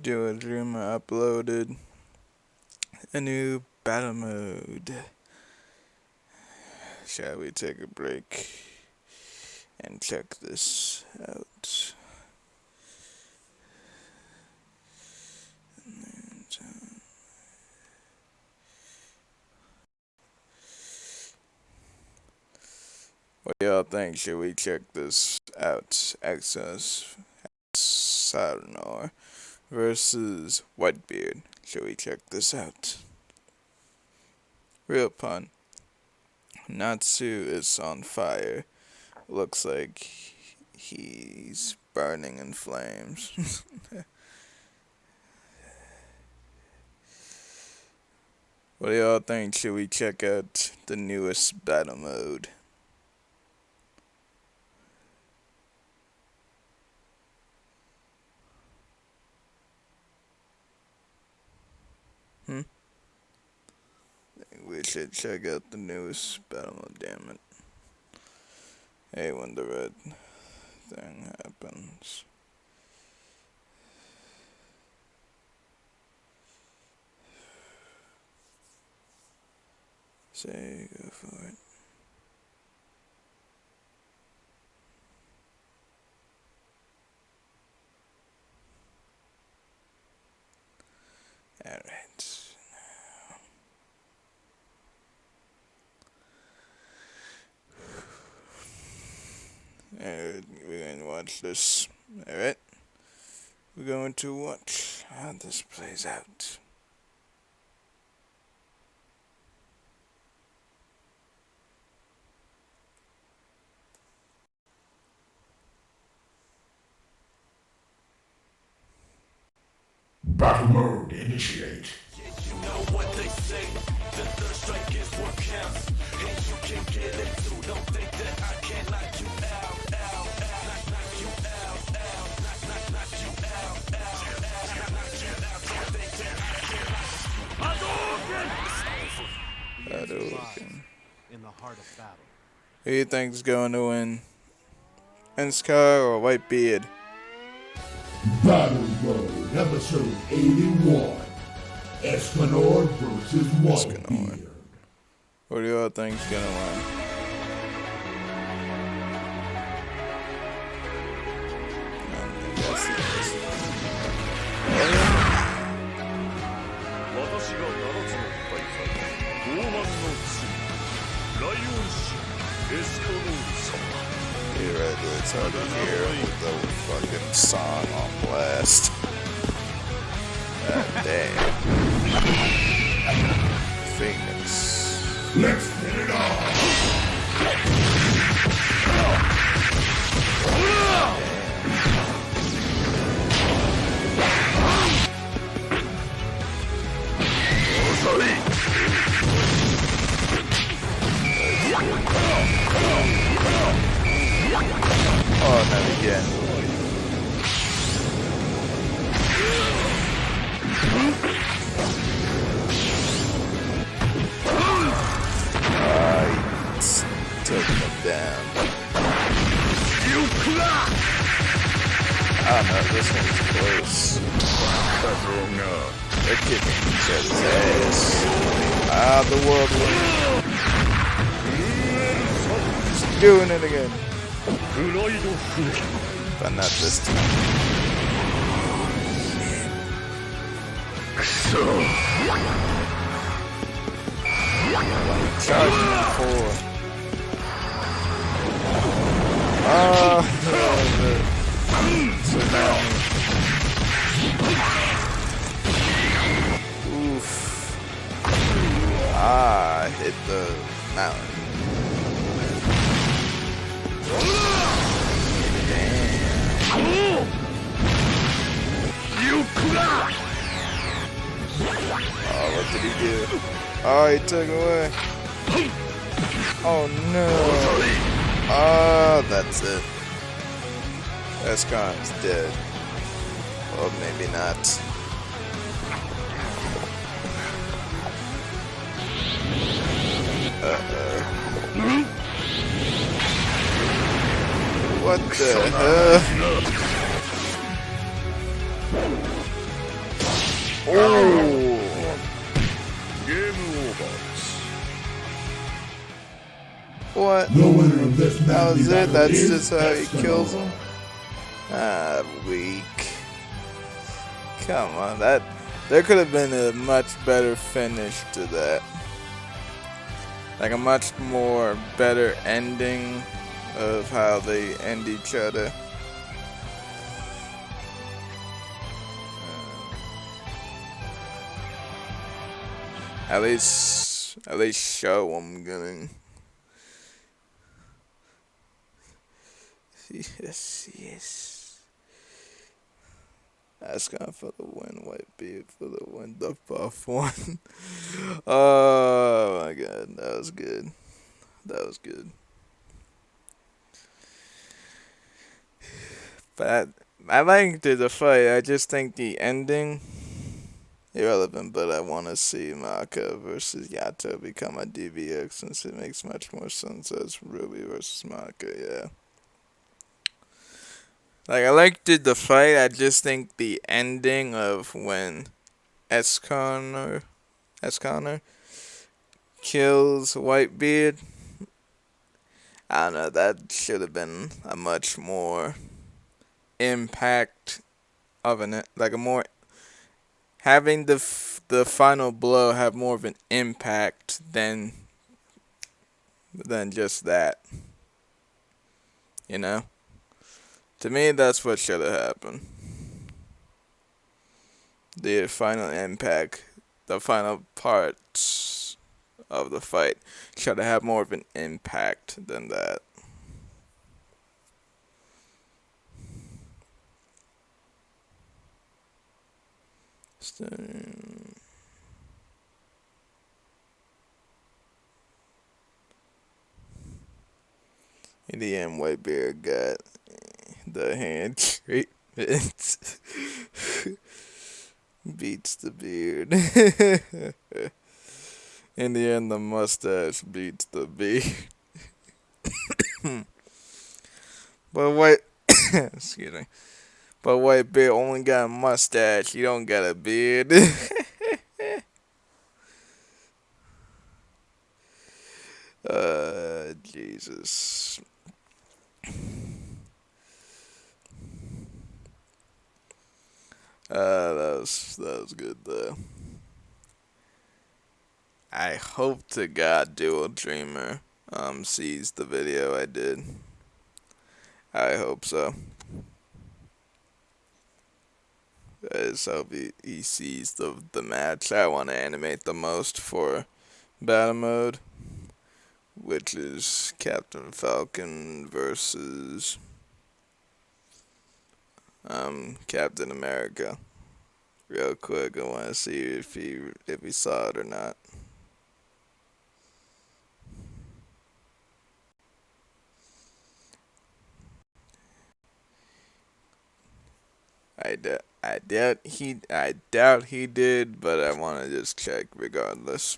Joe Dreamer uploaded a new battle mode. Shall we take a break and check this out? What do y'all think? Should we check this out? Exos Sarnor versus Whitebeard. Should we check this out? Real pun. Natsu is on fire. Looks like he's burning in flames. What do y'all think? Should we check out the newest battle mode? We should check out the newest battle mode, damn it. Hey, when the red thing happens. Say, go for it. Alright. Alright, we're going to watch this. Alright. We're going to watch how this plays out. Battle mode initiate. You know what they say, the third strike is what counts. And you can get it too, don't think that I can knock you out, knock you out, knock you out, knock you out, don't think that I can knock you out. Who do you think is going to win? Enscar or Whitebeard? Battle Mode, episode 81. Escanor versus Whitebeard. What do you all think is gonna win? It's hard to hear with the fucking song on blast. God damn. Phoenix. Let's get it on! Oh, not again. Took him down. I don't know, this one's close. They're kicking each other's ass. Ah, the world. Just doing it again. But not this time. Charging for. Tsunami. Oof. I hit the mountain. Oh, what did he do? Oh, he took away. Oh no. Oh, that's it. Escon's dead. Or maybe not. What the hell? Oh! What? That was it? That's just how he kills him? Ah, weak. Come on, there could have been a much better finish to that. Like a much more better ending of how they end each other. At least show them getting. Yes. That's gone for the win, Whitebeard for the win, the buff one. Oh my god, that was good. That was good. But I liked the fight. I just think the ending irrelevant, but I want to see Maka versus Yato become a DBX since it makes much more sense as Ruby versus Maka, yeah. Like, I liked the fight, I just think the ending of when Escanor kills Whitebeard, I don't know, that should have been a much more impact of an, like a more, having the final blow have more of an impact than just that, you know? To me, that's what should have happened. The final impact, the final parts of the fight should have had more of an impact than that. In the end, Whitebeard got the hand treatment. Beats the beard. In the end, the mustache beats the beard. But white, excuse me. But white beard only got a mustache. You don't got a beard. Jesus. That was good though. I hope to God Dual Dreamer sees the video I did. I hope so. I just hope he sees the match I want to animate the most for battle mode, which is Captain Falcon versus Captain America. Real quick, I want to see if he saw it or not. I doubt he did, but I want to just check regardless.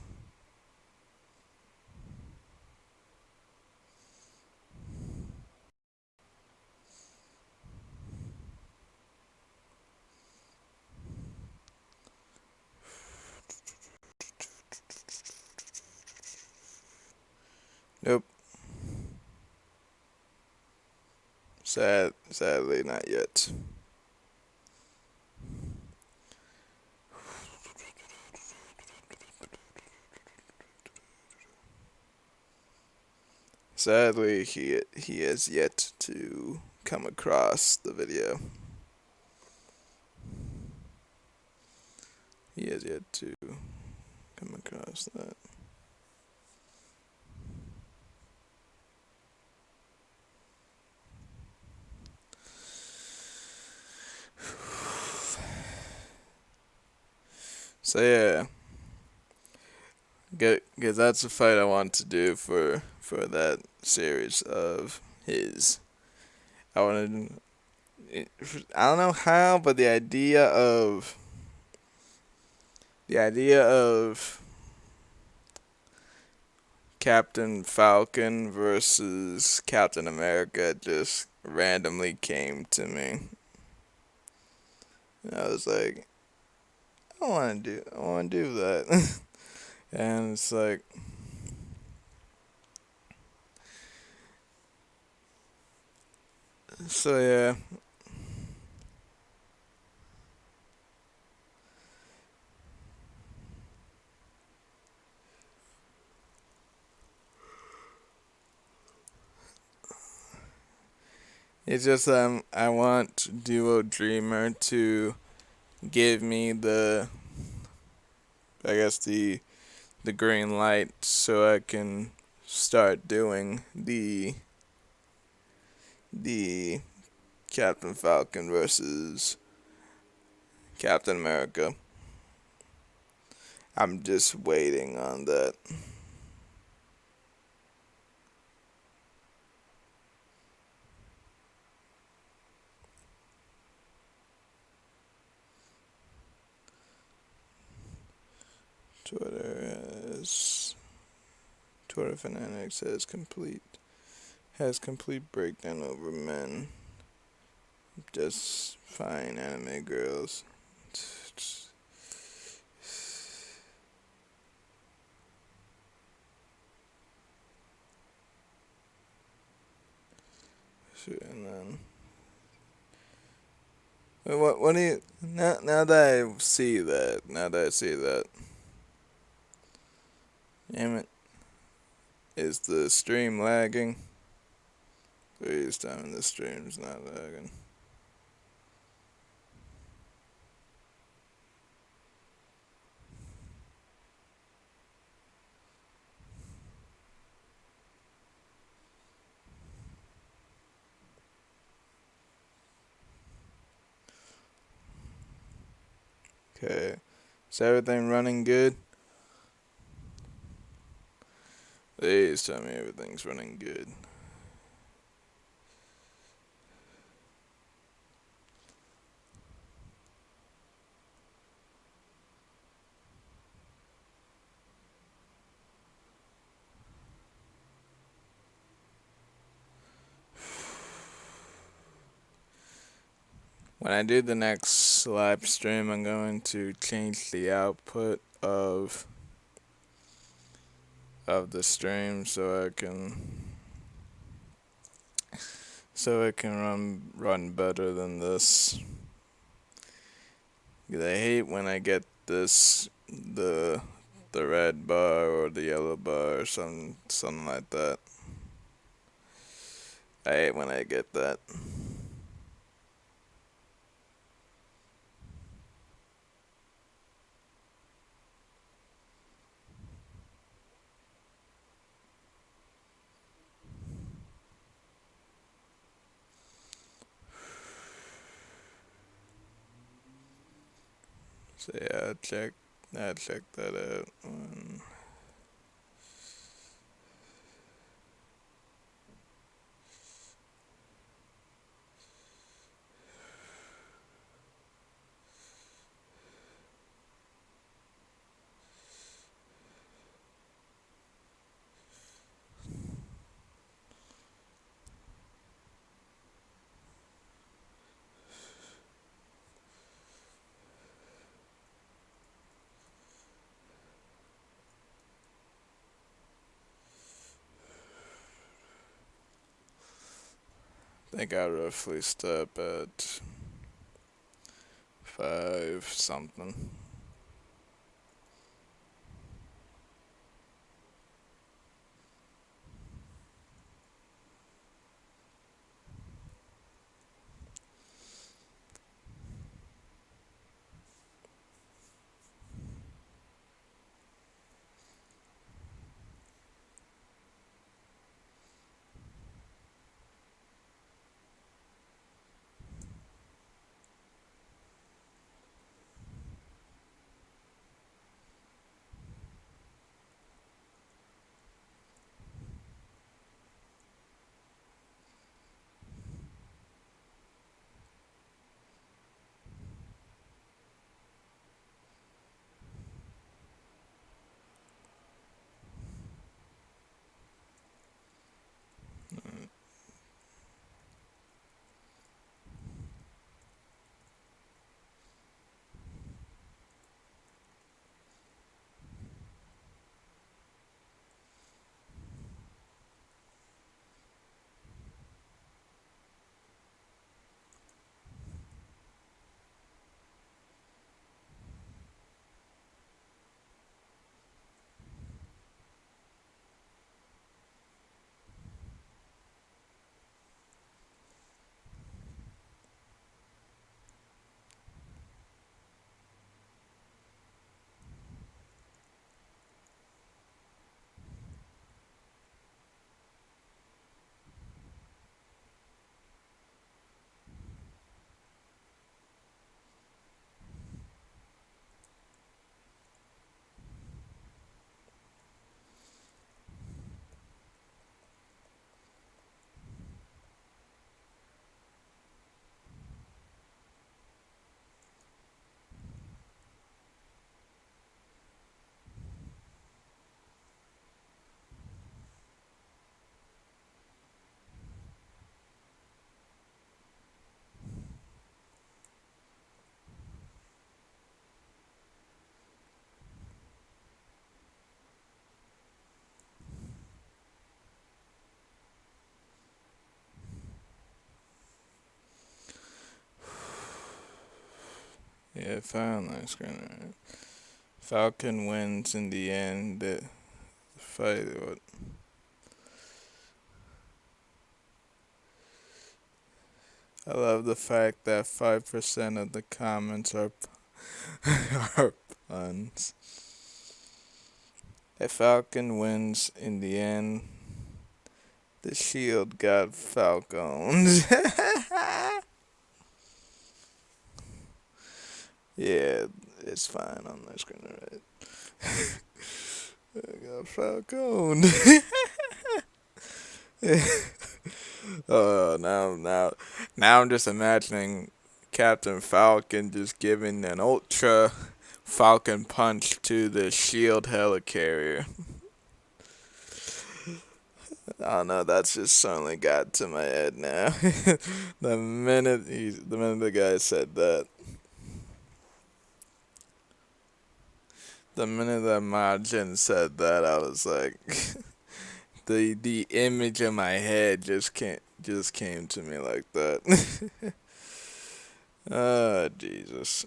Nope. Sadly, not yet. Sadly, he has yet to come across the video. He has yet to come across that. So yeah, cause that's a fight I want to do for that series of his. I wanted. I don't know how, but the idea of Captain Falcon versus Captain America just randomly came to me. And I was like, I want to do that. And it's like, so yeah. It's just I want Duo Dreamer to give me I guess the green light so I can start doing the Captain Falcon versus Captain America. I'm just waiting on that. Twitter Fanatics has complete breakdown over men. Just fine anime girls. And then what do you now that I see that, damn it, is the stream lagging? Please tell me the stream's not lagging. Okay, is everything running good? Please tell me everything's running good. When I do the next live stream, I'm going to change the output of the stream so it can run better than this. 'Cause I hate when I get the red bar or the yellow bar or something like that. I hate when I get that. So yeah, I check that out. I think I roughly stop at 5 something. Yeah, found that screen. Right. Falcon wins in the end. The fight. What? I love the fact that 5% of the comments are are puns. A Falcon wins in the end. The shield got falconed. Yeah, it's fine on my screen, right? I got falconed. Oh, now I'm just imagining Captain Falcon just giving an ultra Falcon punch to the shield helicarrier. I don't know. That's just suddenly got to my head now. The minute the guy said that, the minute that Majin said that, I was like, the image in my head just came to me like that. Ah, Jesus.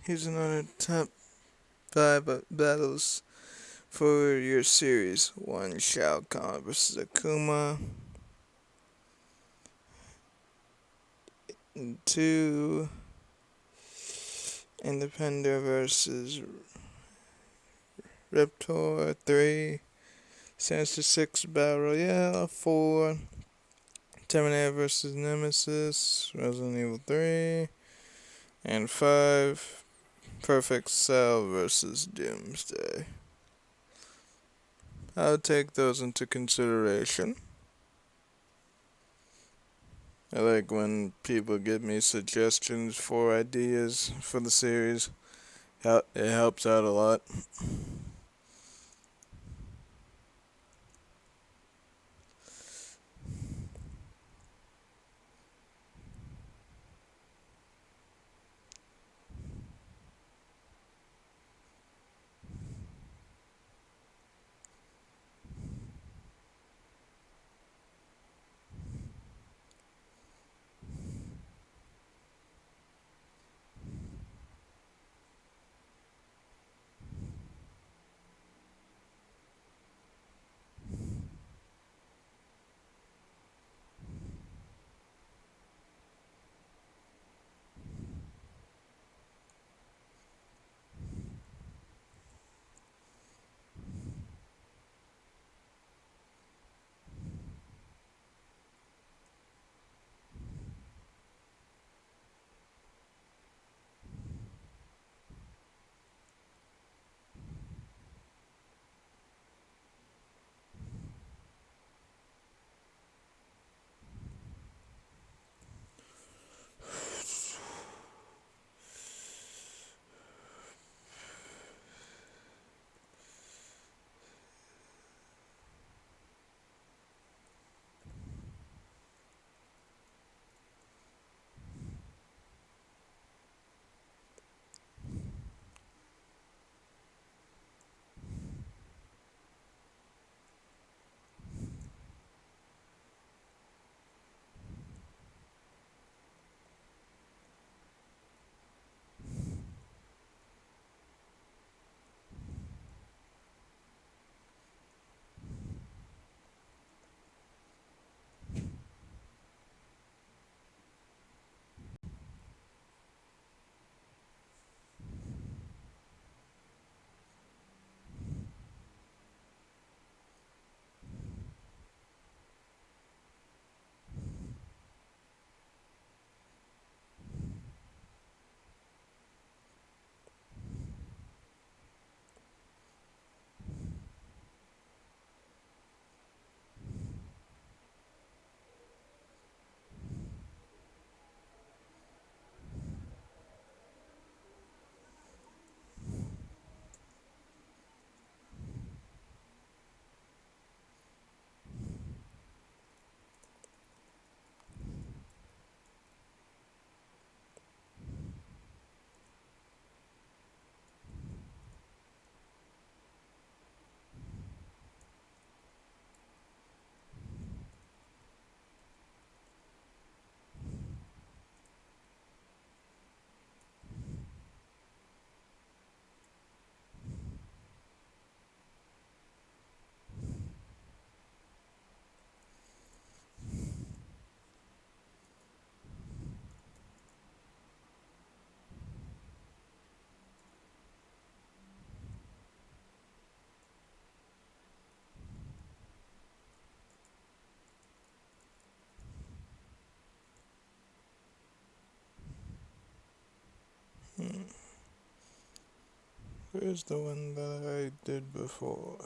Here's another top 5 battles for your series. 1. Shao Kahn versus Akuma. 2. Independer versus Reptor. 3. Sinister 6 Battle Royale. 4. Terminator versus Nemesis. Resident Evil 3. And 5. Perfect Cell versus Doomsday. I'll take those into consideration. I like when people give me suggestions for ideas for the series. It helps out a lot. Where's the one that I did before?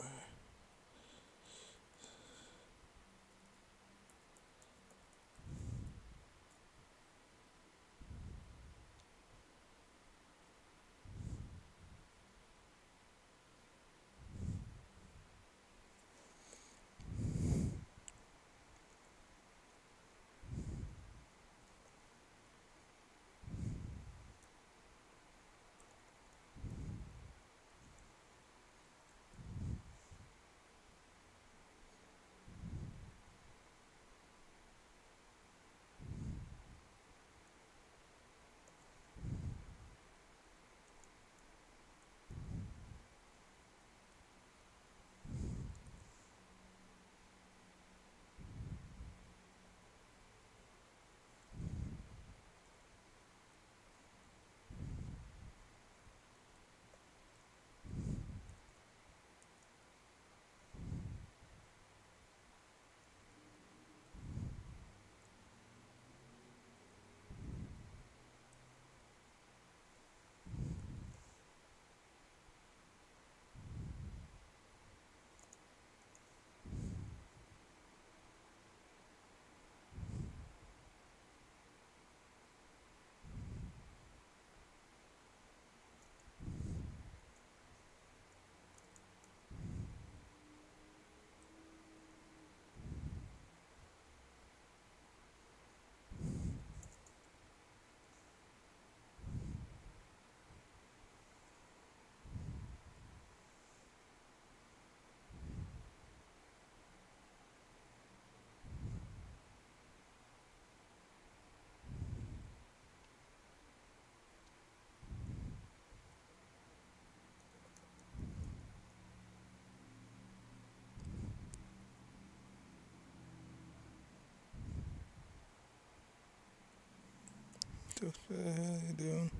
What the hell are you doing?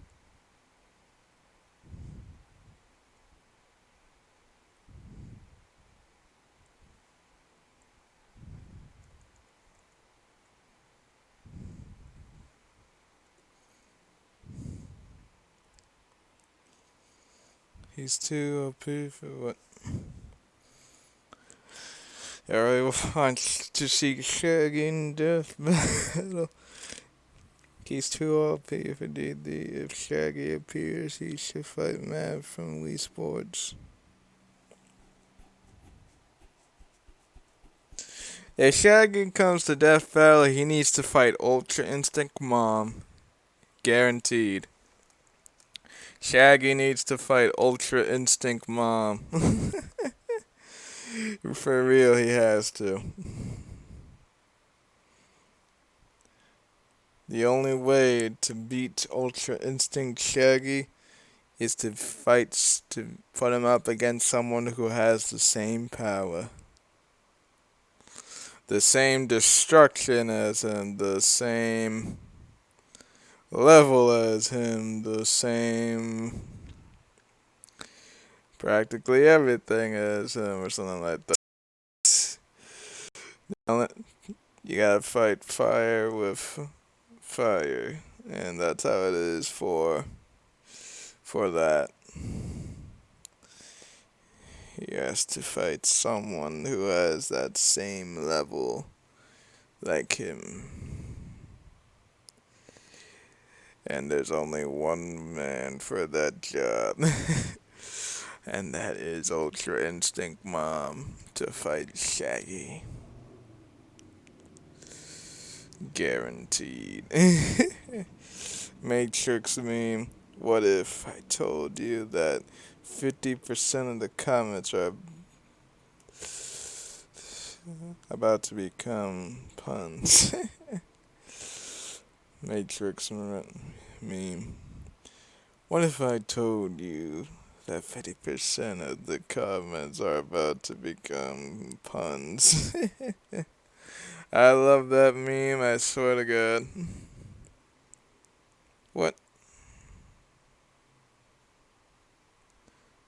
He's too OP for what? Everyone wants to see Shaggy in death battle. He's too OP for DD. If Shaggy appears, he should fight Matt from Wii Sports. If Shaggy comes to death battle, he needs to fight Ultra Instinct Mom. Guaranteed. Shaggy needs to fight Ultra Instinct Mom. For real, he has to. The only way to beat Ultra Instinct Shaggy is to put him up against someone who has the same power. The same destruction as him, the same level as him, the same practically everything as him, or something like that. You gotta fight fire with fire, and that's how it is for that. He has to fight someone who has that same level like him. And there's only one man for that job. And that is Ultra Instinct Mom to fight Shaggy. Guaranteed. Matrix meme. What if I told you that 50% of the comments are about to become puns? Matrix meme. What if I told you that 50% of the comments are about to become puns? I love that meme, I swear to God. What?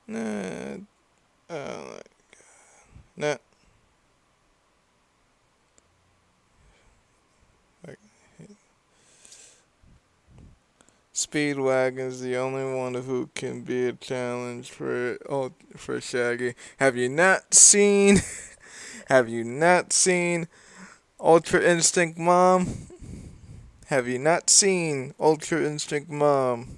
Nah. Oh my God. Nah. Speak Speedwagon's the only one who can be a challenge for Shaggy. Have you not seen? Have you not seen Ultra Instinct Mom? Have you not seen Ultra Instinct Mom?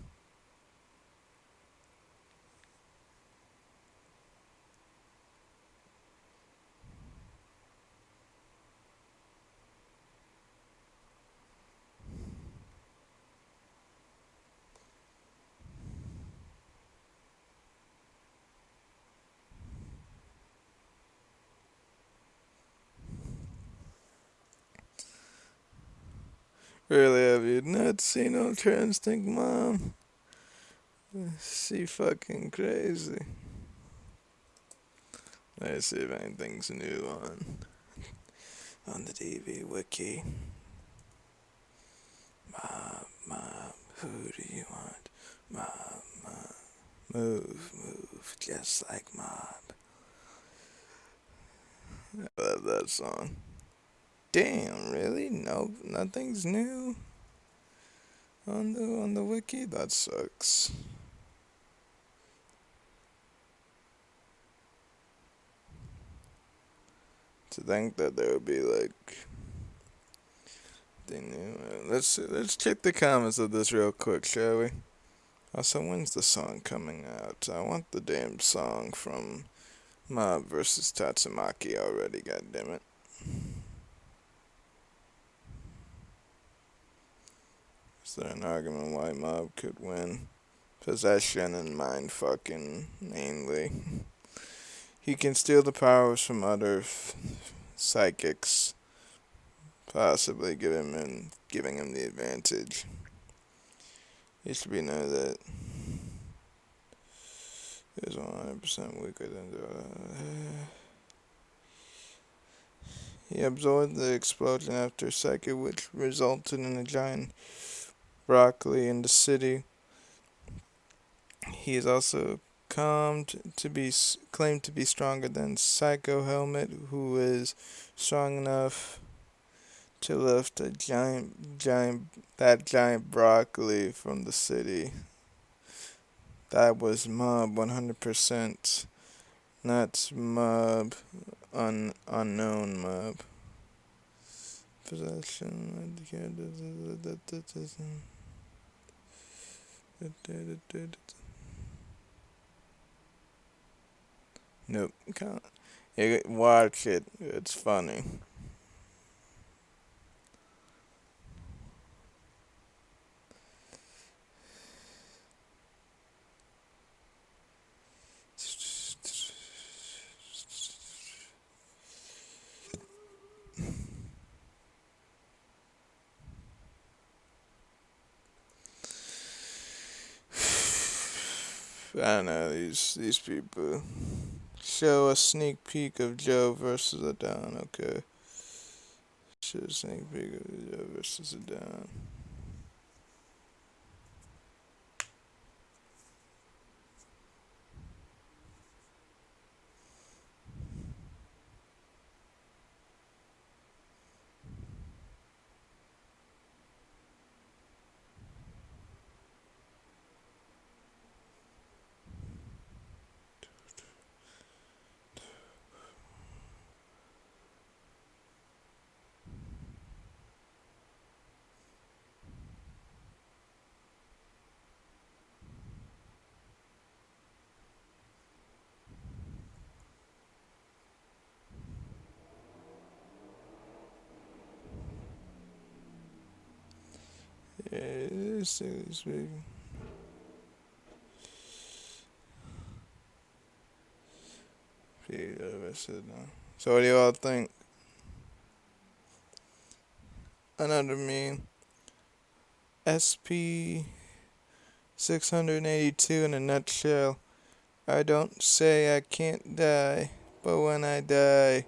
Really, have you not seen Ultra Instinct Mom? She fucking crazy. Let's see if anything's new on the DV wiki. Mom, who do you want? Mom, move, just like Mom. I love that song. Damn, really? No, nothing's new on the wiki. That sucks. To think that there would be like the new. Let's check the comments of this real quick, shall we? Also, when's the song coming out? I want the damn song from Mob versus Tatsumaki already. Goddammit. Is there an argument why Mob could win? Possession and mind fucking mainly. He can steal the powers from other psychics, possibly giving him the advantage. It should be known that he is 100% weaker than he absorbed the explosion after psychic, which resulted in a giant broccoli in the city. He is also claimed to be stronger than Psycho Helmet, who is strong enough to lift a giant broccoli from the city. That was Mob 100%, not Mob unknown Mob. Possession. Nope. Can't. Watch it. It's funny. I don't know, these people. Show a sneak peek of Joe versus Adon. Okay. Show a sneak peek of Joe versus Adon. Yeah, silly speaking. So what do you all think? Another meme. SP 682 in a nutshell. I don't say I can't die, but when I die,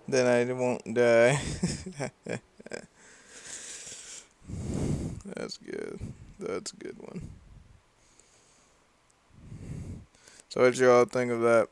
then I won't die. That's good. That's a good one. So what you all think of that?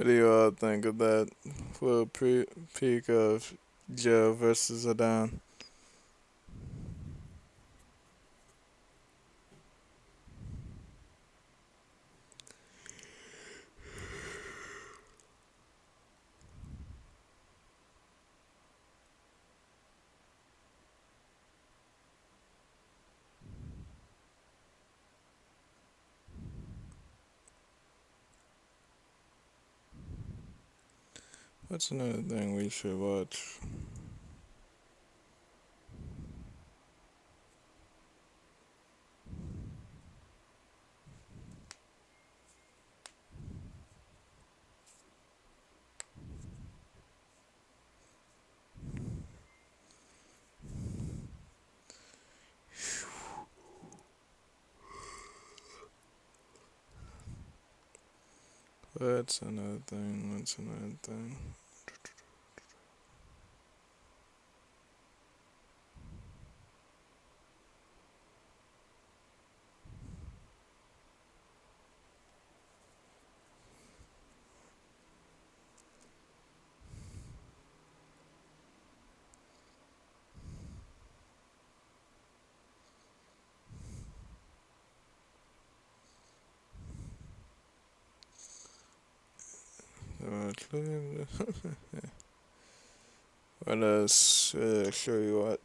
What do you all think of that full peak of Joe versus Adon? What's another thing we should watch? What's another thing? What's another thing? What else should we watch?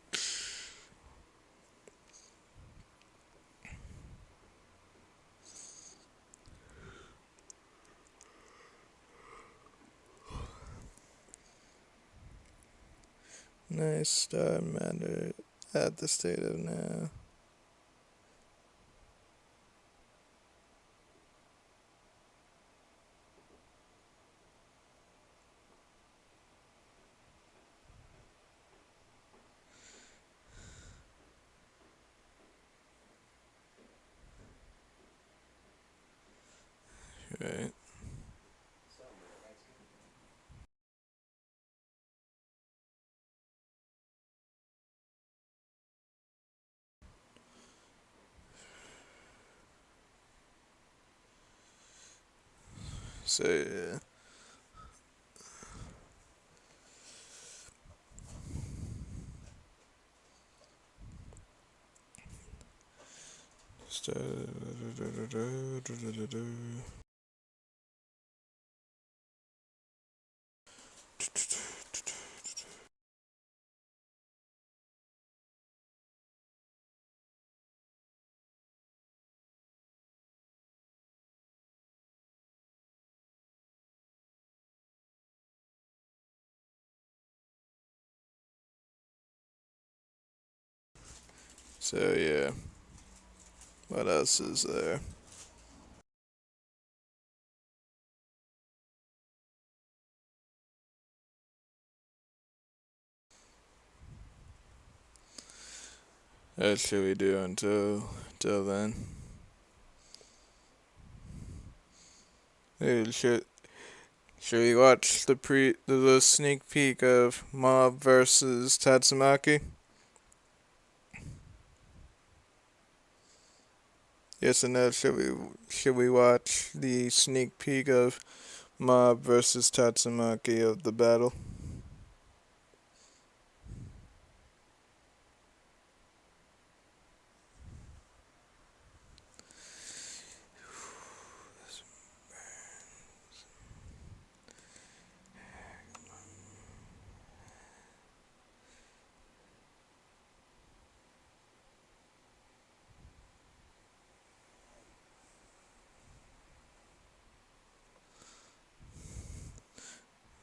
Nice star matter at the state of now. Right. So yeah. So yeah. What else is there? What should we do until then? Hey, should we watch the sneak peek of Mob versus Tatsumaki? Yes or no? Should we watch the sneak peek of Mob versus Tatsumaki of the battle?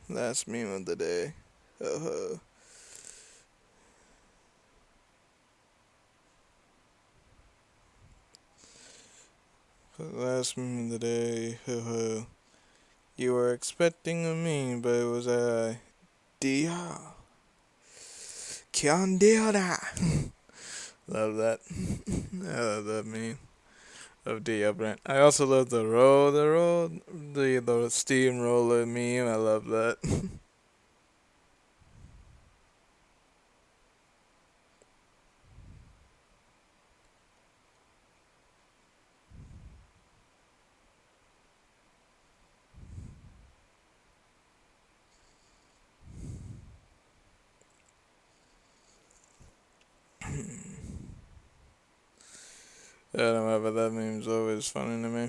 Last meme of the day. Ho ho. Last meme of the day. Ho ho. You were expecting a meme, but it was a dia. Kyan dia. Love that. I love that meme of Dia Brand. I also love the steamroller meme. I love that. I don't know, but that meme's always funny to me.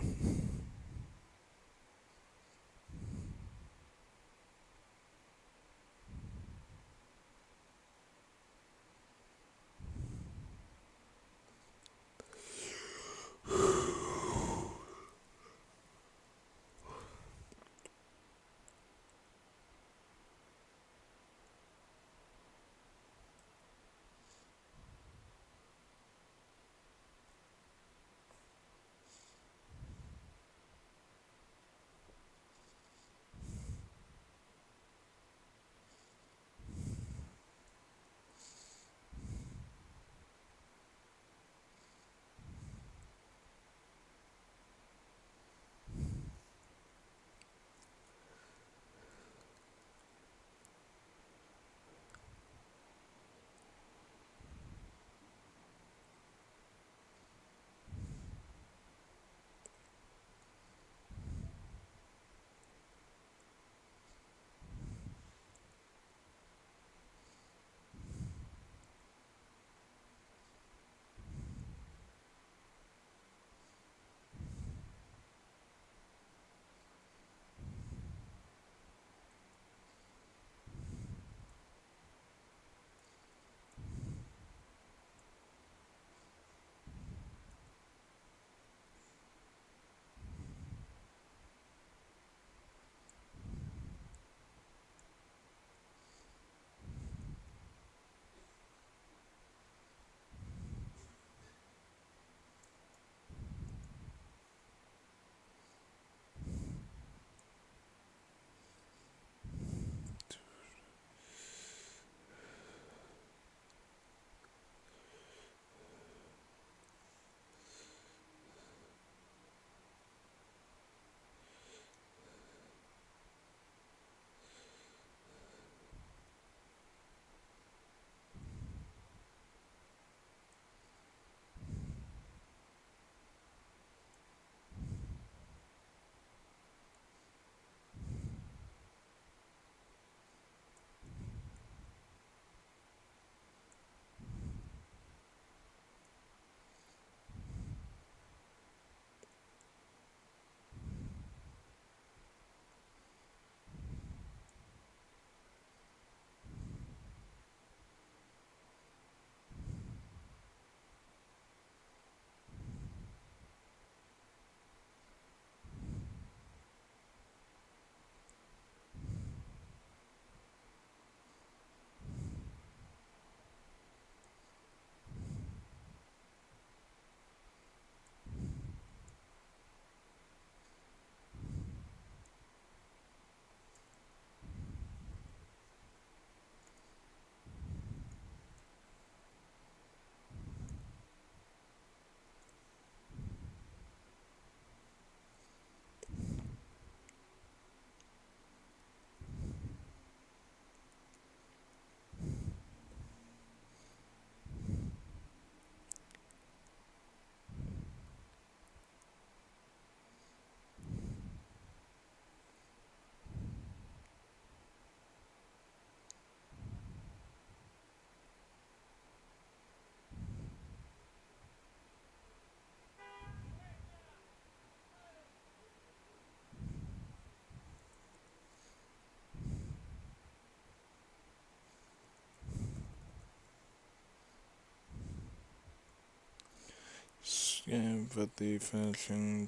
Yeah, put the finishing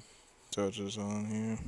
touches on here.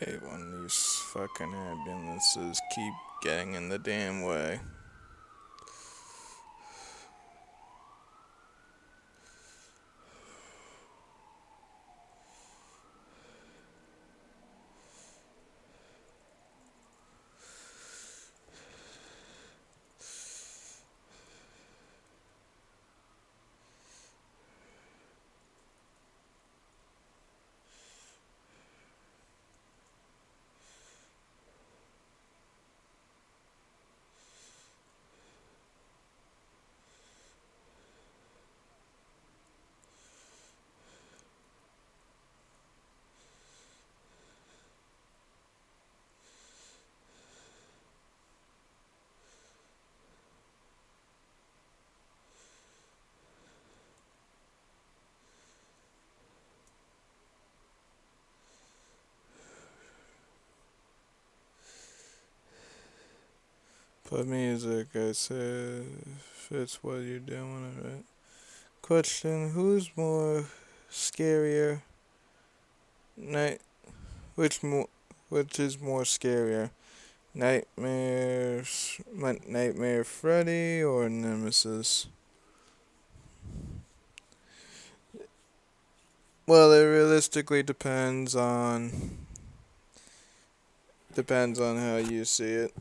Hey, when these fucking ambulances keep getting in the damn way. For music, I say fits what you're doing, alright. Question: who's more scarier? Night. Which is more scarier? Nightmare Freddy or Nemesis? Well, it realistically depends on how you see it.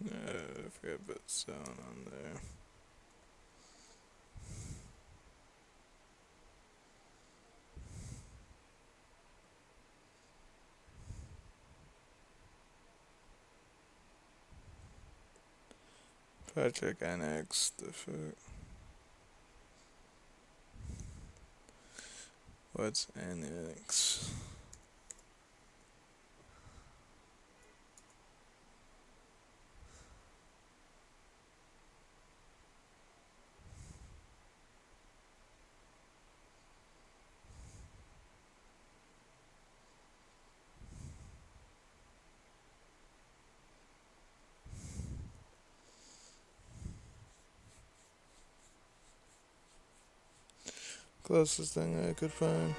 I forgot to put sound on there. Project NX. What's NX? Closest thing I could find.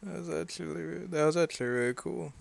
That was actually really cool.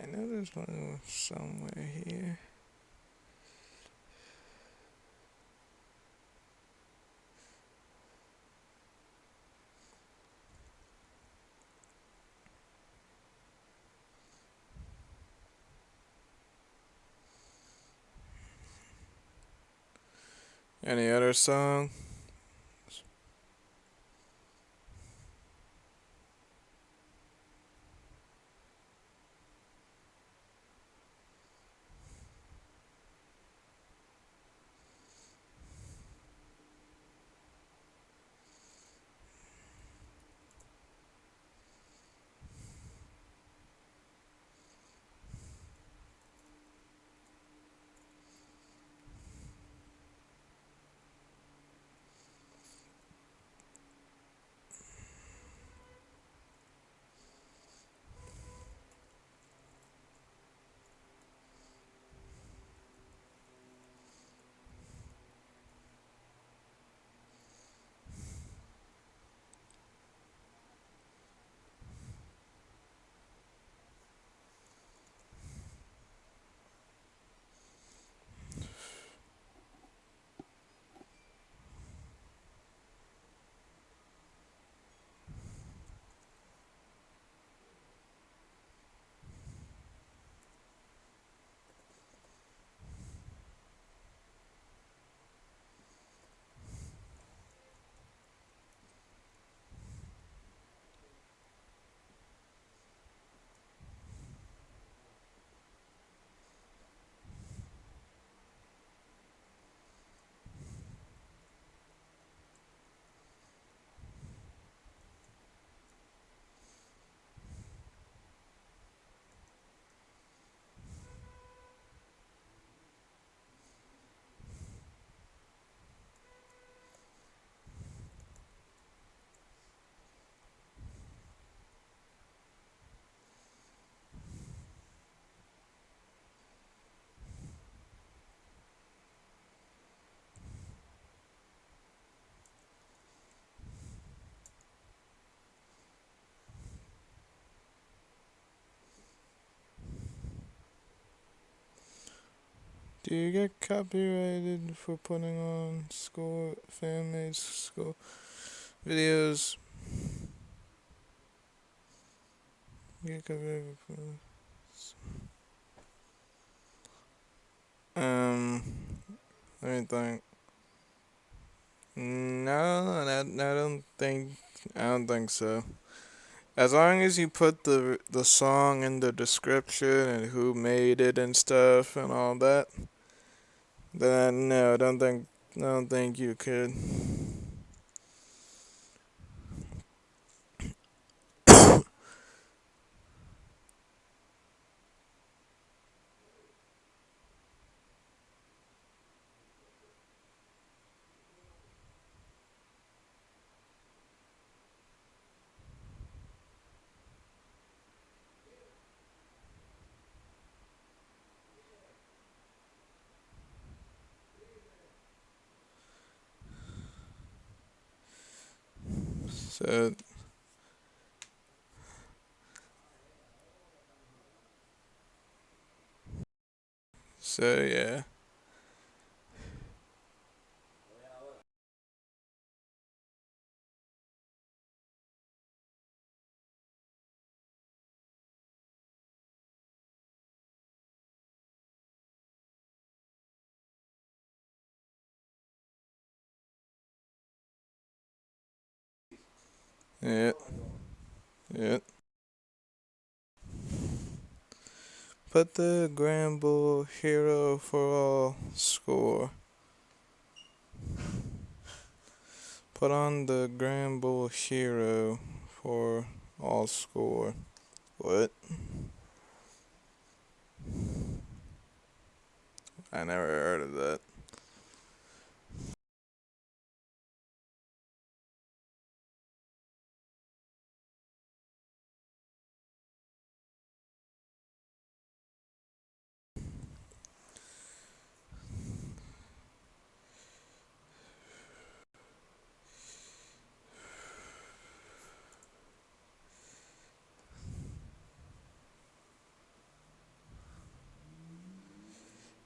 I know there's one somewhere here. Any other song? Do you get copyrighted for putting on school fan-made school videos? Get copyrighted um, let me think. No, I don't think. I don't think so. As long as you put the song in the description and who made it and stuff and all that, then no, I don't think you could. So yeah. Yeah. Yep. Put the Grand Bull Hero for all score. Put on the Grand Bull Hero for all score. What? I never heard of that.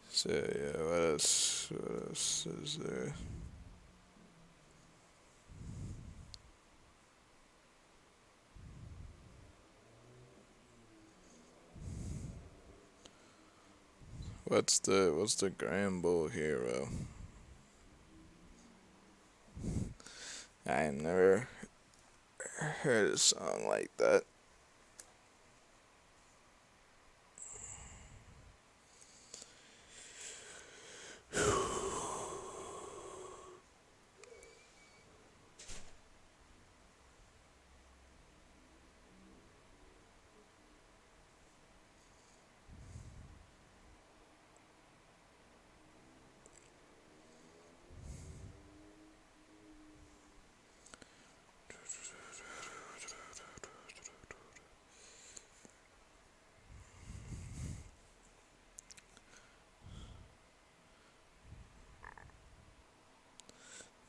So yeah, what else? What else is there? What's the Grand Bull Hero? I never heard a song like that.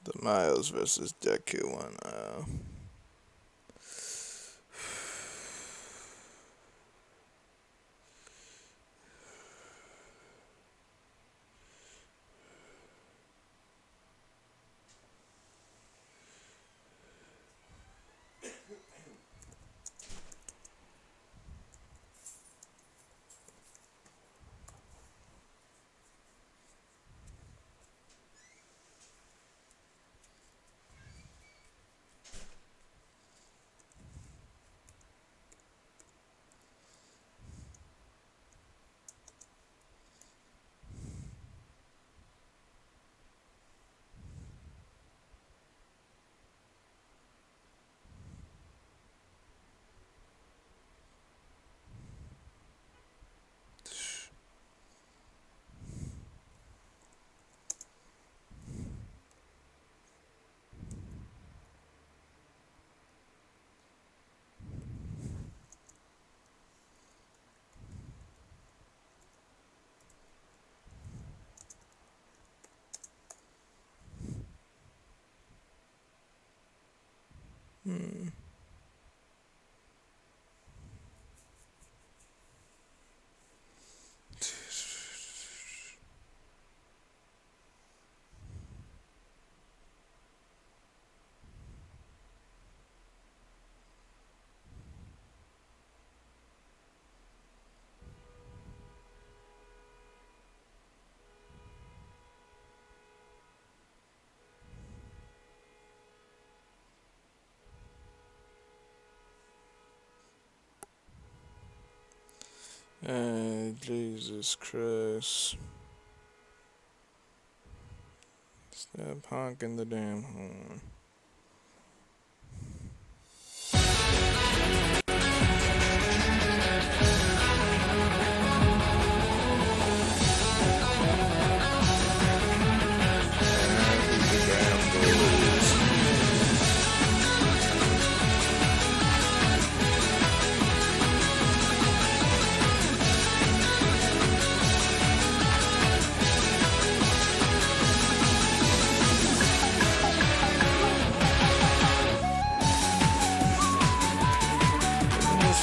The Miles versus Deku one. Hmm. Jesus Christ. Stop honking the damn horn.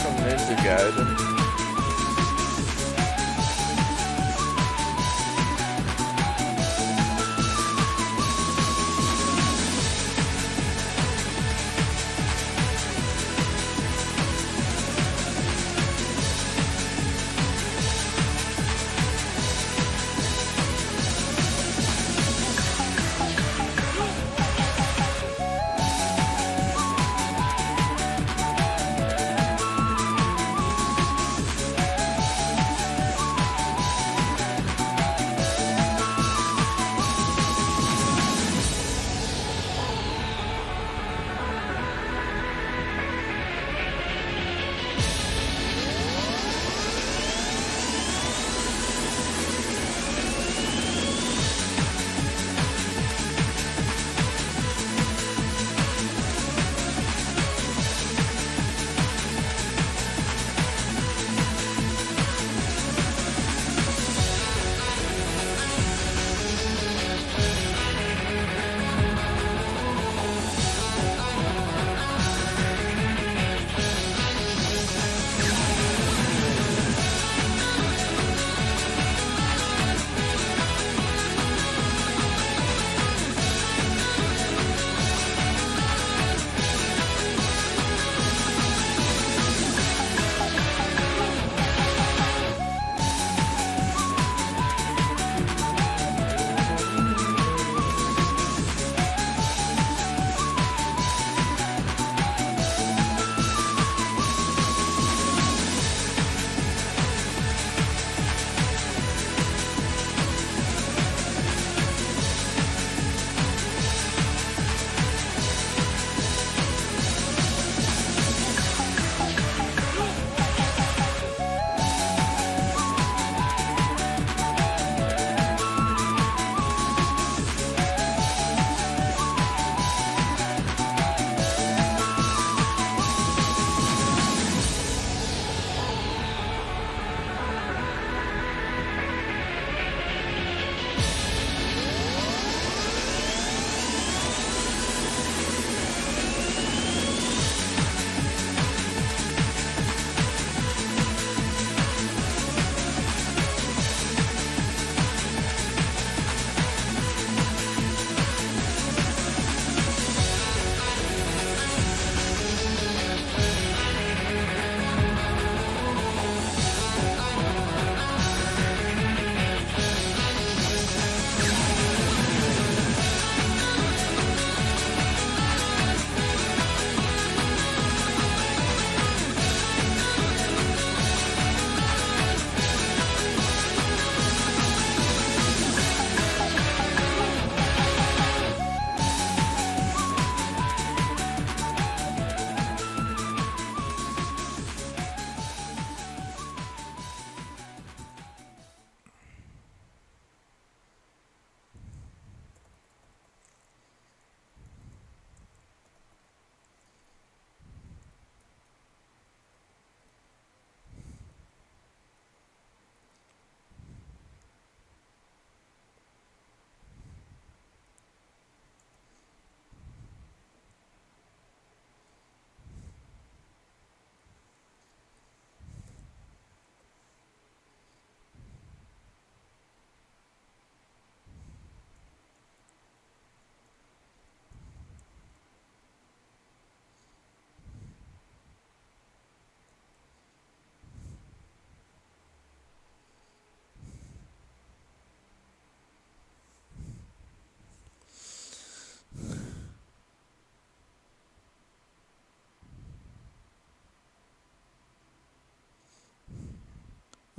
From Ninja Gaiden.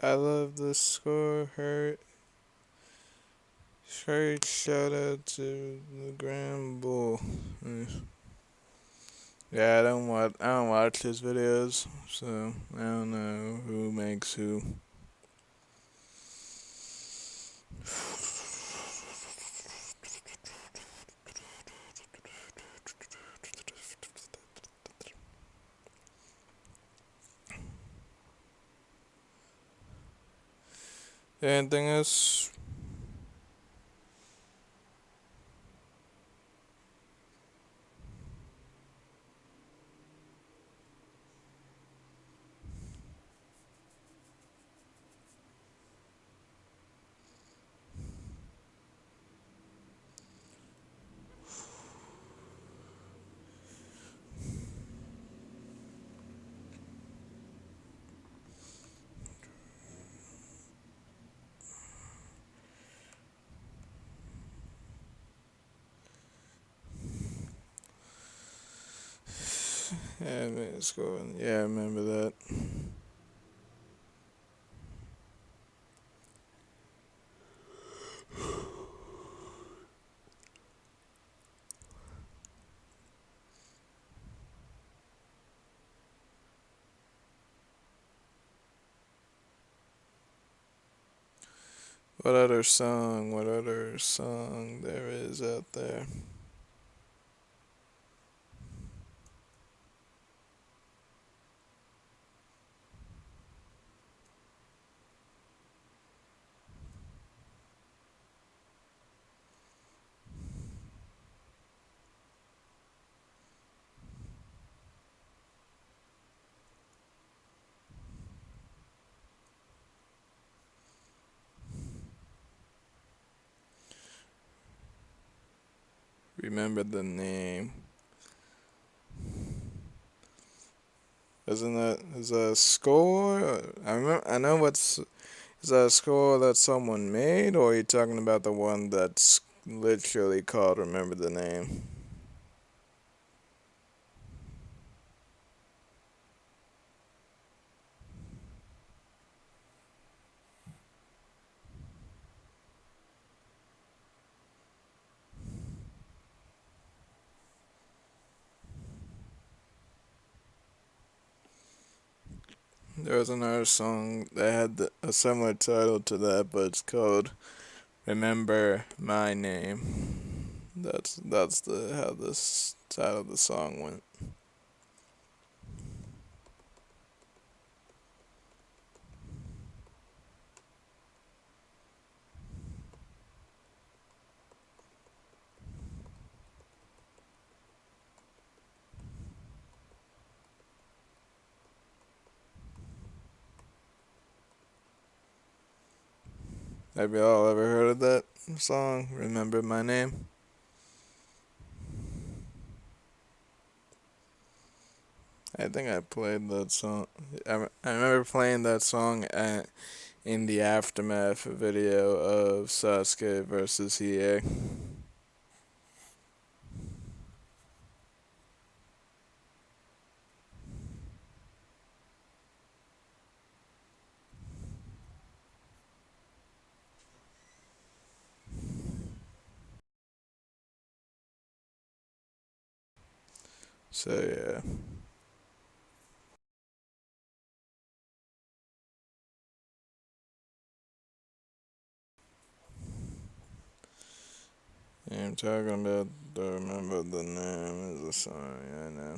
I love the score. Straight shout out to the Grand Bull. Yeah, I don't watch his videos, so I don't know who makes who. Anything else? Yeah, let's go. Yeah, I remember that. What other song? What other song there is out there? Remember the name. Isn't that is that a score? I remember. I know what's is that a score that someone made, or are you talking about the one that's literally called "Remember the Name"? There was another song that had a similar title to that, but it's called "Remember My Name." That's the how this title of the song went. Have y'all ever heard of that song? "Remember My Name"? I think I played that song. I remember playing that song in the aftermath video of Sasuke versus Hiei. So yeah. Yeah, I'm talking about the Remember the Name is a song, yeah, I know.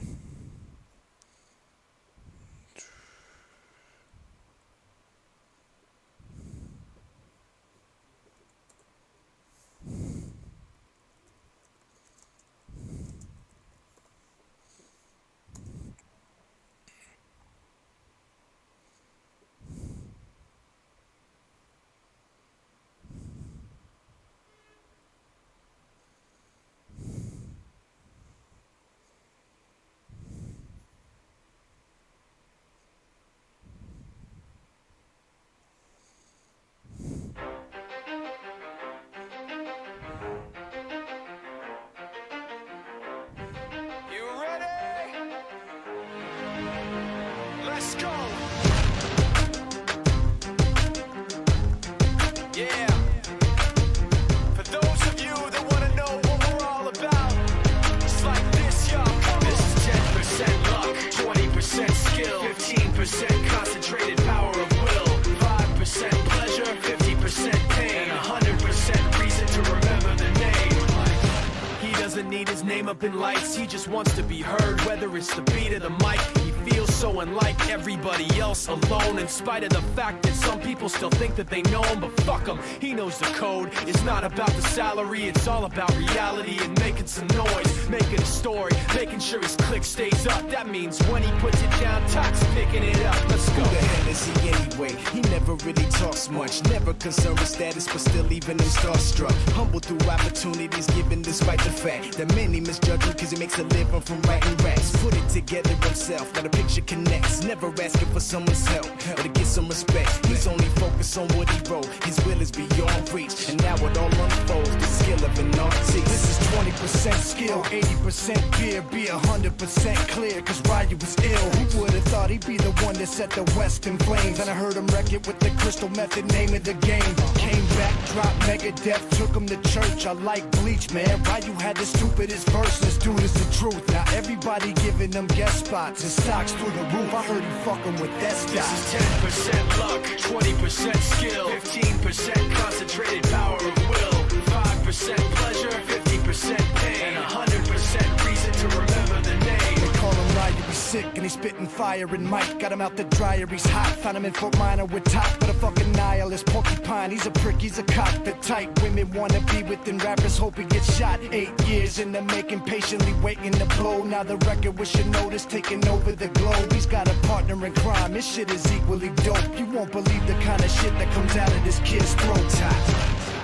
You ready? Let's go. 50% concentrated power of will, 5% pleasure, 50% pain, 100% reason to remember the name. He doesn't need his name up in lights, he just wants to be heard, whether it's the beat of the mic. He feels so unlike everybody else, alone, in spite of the fact that some people still think that they know him, but fuck him, he knows the code. It's not about the salary, it's all about reality and making some noise, making a story, making sure his click stays up. That means when he puts it down, Tox picking it up. Let's go. Who the hell is he anyway? He never really talks much, never concerned with status, but still leaving him starstruck. Humble through opportunities given despite the fact that many misjudge him cause he makes a living from writing raps. Put it together himself, now the picture connects, never asking for someone's help or to get some respect. He's only focused on what he wrote, his will is beyond reach, and now it all unfolds, the skill of an artist. This is 20% skill, 80% fear, be 100% clear, cause Ryu was ill. Who would've thought he'd be the one that set the West in flames? And I heard him wreck it with the crystal method, name of the game. Came back, dropped Megadeth, took him to church. I like Bleach, man. Ryu had the stupidest verses, dude, is the truth. Now everybody giving them guest spots and stocks through the roof. I heard he fucking with that stock. This is 10% luck, 20% skill, 15% concentrated power of will, 5% pleasure, 50% pain, and 100% reason to remember the name. They call him Ryu, he's sick and he's spitting fire and Mike got him out the dryer, he's hot. Found him in Fort Minor with top, but a fucking nihilist porcupine. He's a prick, he's a cock, the type women wanna be with, and rappers hope he gets shot. 8 years in the making, patiently waiting to blow. Now the record with your notice taking over the globe. He's got a partner in crime, his shit is equally dope. You won't believe the kind of shit that comes out of this kid's throat.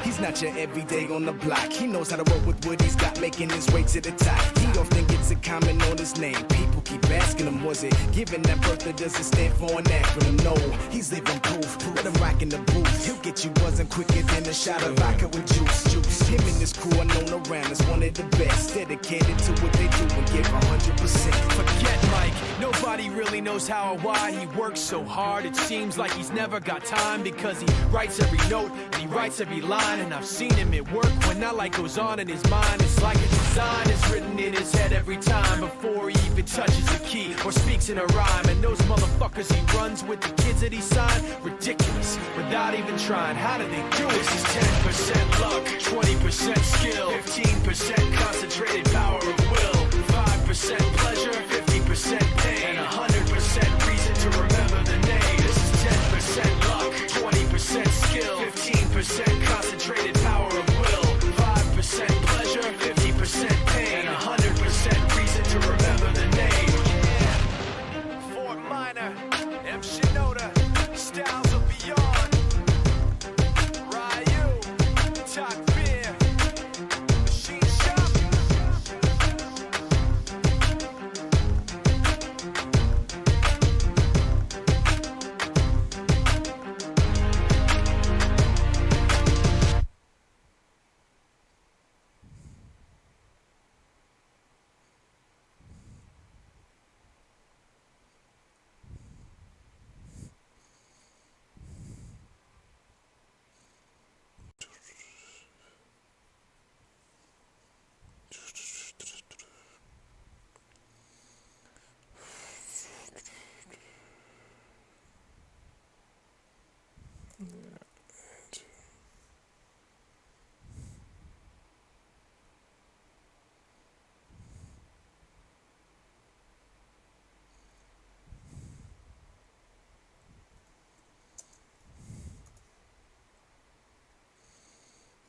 He's not your everyday on the block. He knows how to work with what he's got, making his way to the top. He often gets a comment on his name. People keep asking him, was it given that birth or does it stand for an acronym? No, he's living proof. Let him rock in the booth. He'll get you buzzing quicker than a shot of vodka with juice. Him and his crew are known around as one of the best. Dedicated to what they do and give 100%. Forget Mike, nobody really knows how or why he works so hard. It seems like he's never got time because he writes every note and he writes every line. And I've seen him at work when that light goes on in his mind. It's like a design is written in his head every time before he even touches a key or speaks in a rhyme. And those motherfuckers he runs with, the kids that he signed, ridiculous, without even trying. How do they do it? This is 10% luck, 20% skill, 15% concentrated power of will, 5% pleasure, 50% pain, and 100% reason to remember the name. This is 10% luck, 20% skill, 15% concentrated power of will, 5% pleasure, 50% pain, and 100% reason to remember the name. Yeah. Fort Minor, M. Shinoda, Styles of Beyond, Ryu, Talk Beer, Machine Shop.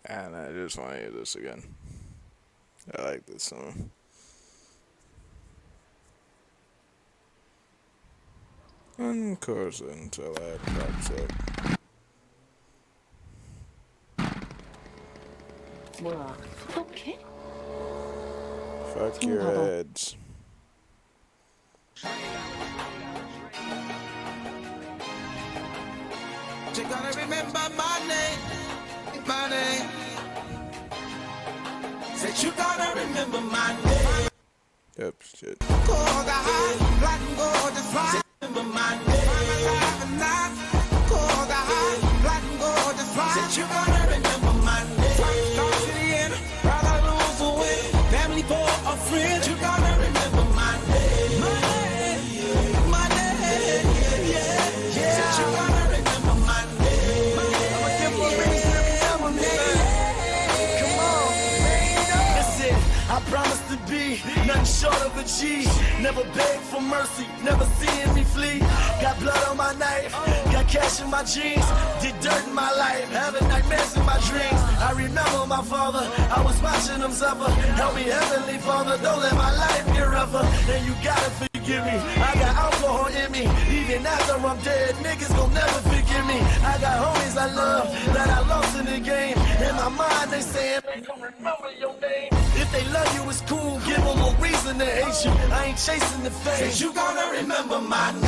And I just want to hear this again. I like this song. And of course, until that pops up. 뭐야? 소독해? Fuck your heads. You gotta remember my name. Said you gotta remember my name. Yep, shit. Gold, high, black and gold, that's right. Remember my name. I'm alive and not. Gold, high, black and gold, that's right. Said you gotta remember my name. Start to the end, rather lose or win. Family for a friend. You gotta remember my name. My name. My name. a G. Never beg for mercy, never seeing me flee. Got blood on my knife, got cash in my jeans. Did dirt in my life, having nightmares in my dreams. I remember my father, I was watching him suffer. Help me, Heavenly Father, don't let my life get rougher. And you gotta forgive me, I got alcohol in me. Even after I'm dead, niggas gon' never forgive me. I got homies I love that I lost in the game. In my mind they saying, they don't remember your name. If they love you, it's cool, give them a reason to hate you. I ain't chasing the fame. Said you gonna remember my name.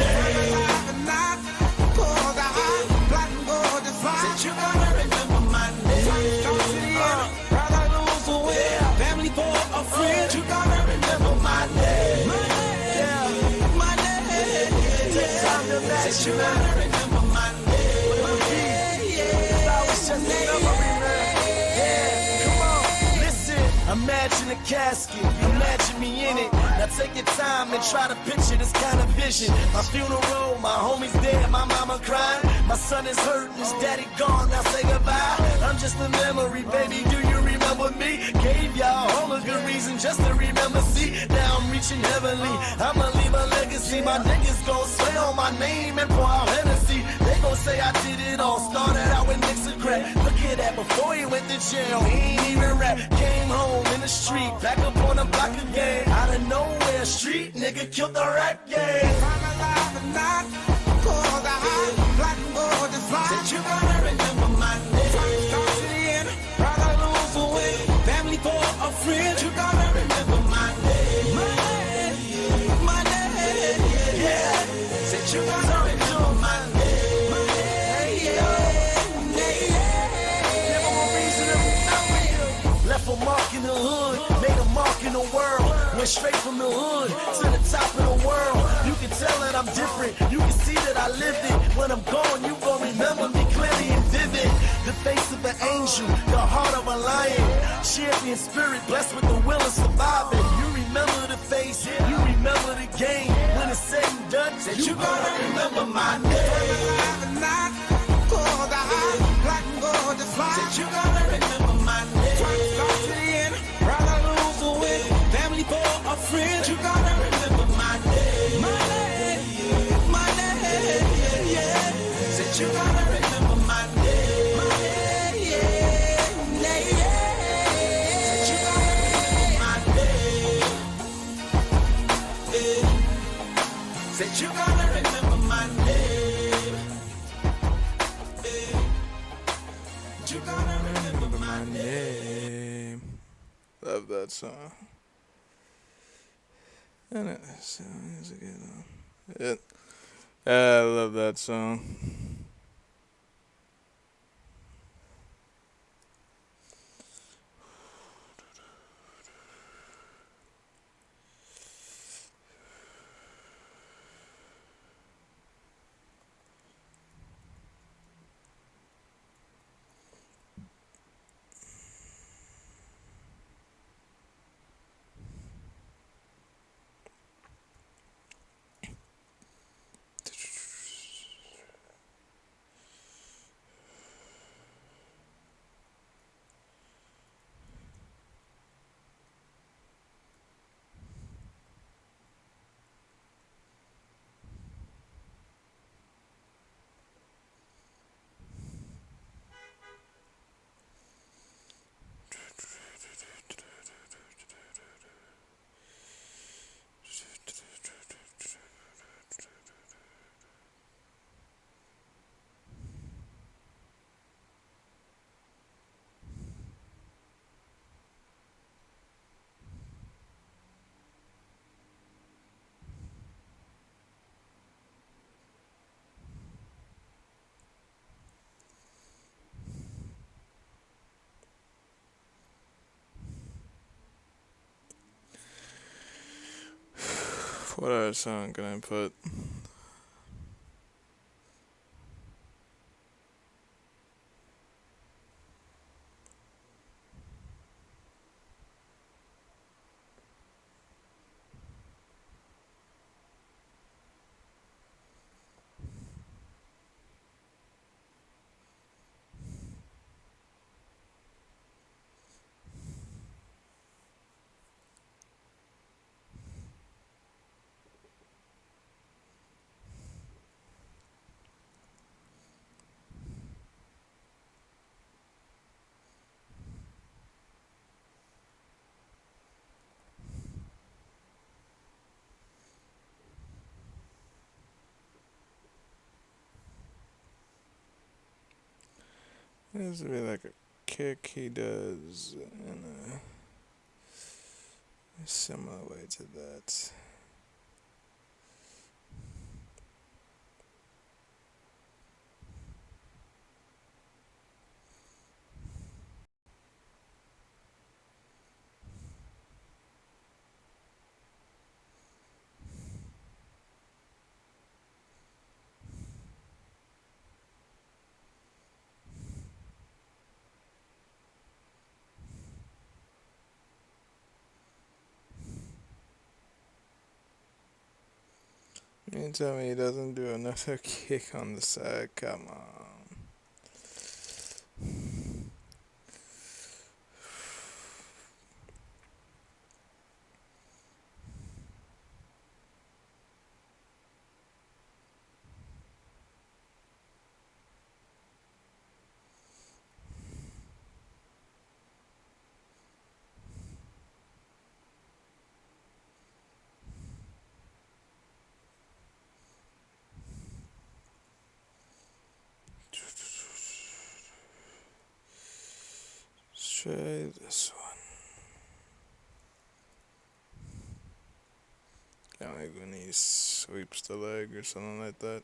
Cause I black and gold to fly. Said you gonna remember my name. Rather lose or win. Family for a friend. You gonna remember my name. My name. Take time to match. Said you gonna remember my name. I was just a memory, man. Yeah, come on, listen. Imagine a casket, imagine me in it. Now take your time and try to picture this kind of vision. My funeral, my homies dead, my mama crying. My son is hurt, his daddy gone, now say goodbye. I'm just a memory, baby, do you remember me? Gave y'all all a good reason just to remember, see. Now I'm reaching heavenly, I'ma leave a legacy. My niggas gon' swear on my name and pour out Hennessy. They gon' say I did it all, started out with Nix and crack. Look at that, before he went to jail, he ain't even rap. Came home in the street, back up on the block again. Out of nowhere, street nigga killed the rap game. I'm alive and not. Cause I black and gold to fly. Said you gonna remember my name. Start to the end, rather lose or win. Family for a friend. You gonna remember my name. My name. Yeah. Said you gonna remember my name. Left a mark in the hood, made a mark in the world. Went straight from the hood to the top of the world. You can tell that I'm different, you can see that I lived it. When I'm gone, you gon' remember me clearly and vivid. The face of an angel, the heart of a lion. Champion spirit, blessed with the will of surviving. You remember the face, you remember the game. When it's said and done, Said you gonna remember my name. Alive and not. Cause I black and gold to fly. Said you gonna remember my name. Start to the end, rather lose or win. Family for a friend. You gonna remember my name. My name, yeah. Said you gonna remember my name. Said you gonna remember my name. Said you gonna remember my name. You gonna remember my name. Love that song. And it's a good one. I love that song. What other song can I put? This would be like a kick he does in a similar way to that. You tell me he doesn't do another kick on the side? Come on. Let's try this one. Kind of like when he sweeps the leg or something like that.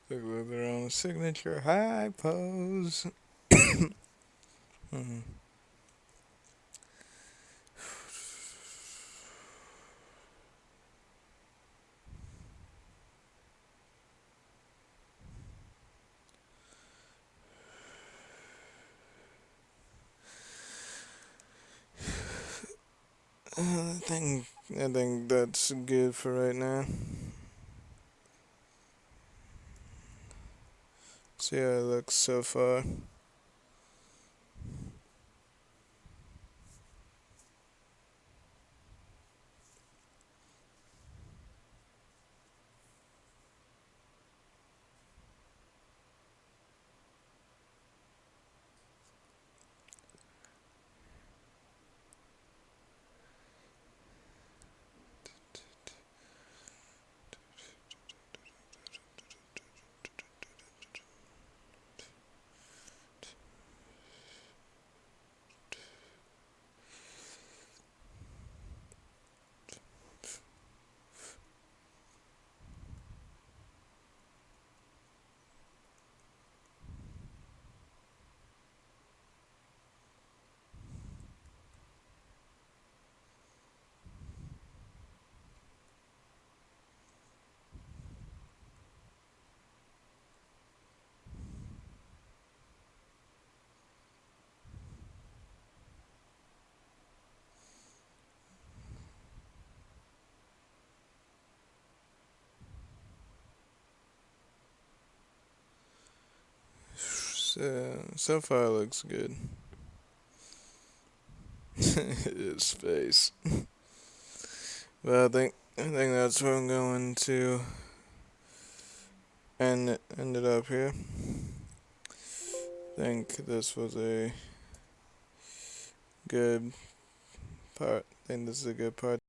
Look with their own signature high pose. I think that's good for right now. See how it looks so far. So far it looks good. His face. But I think that's where I'm going to end it up here. I think this was a good part. I think this is a good part.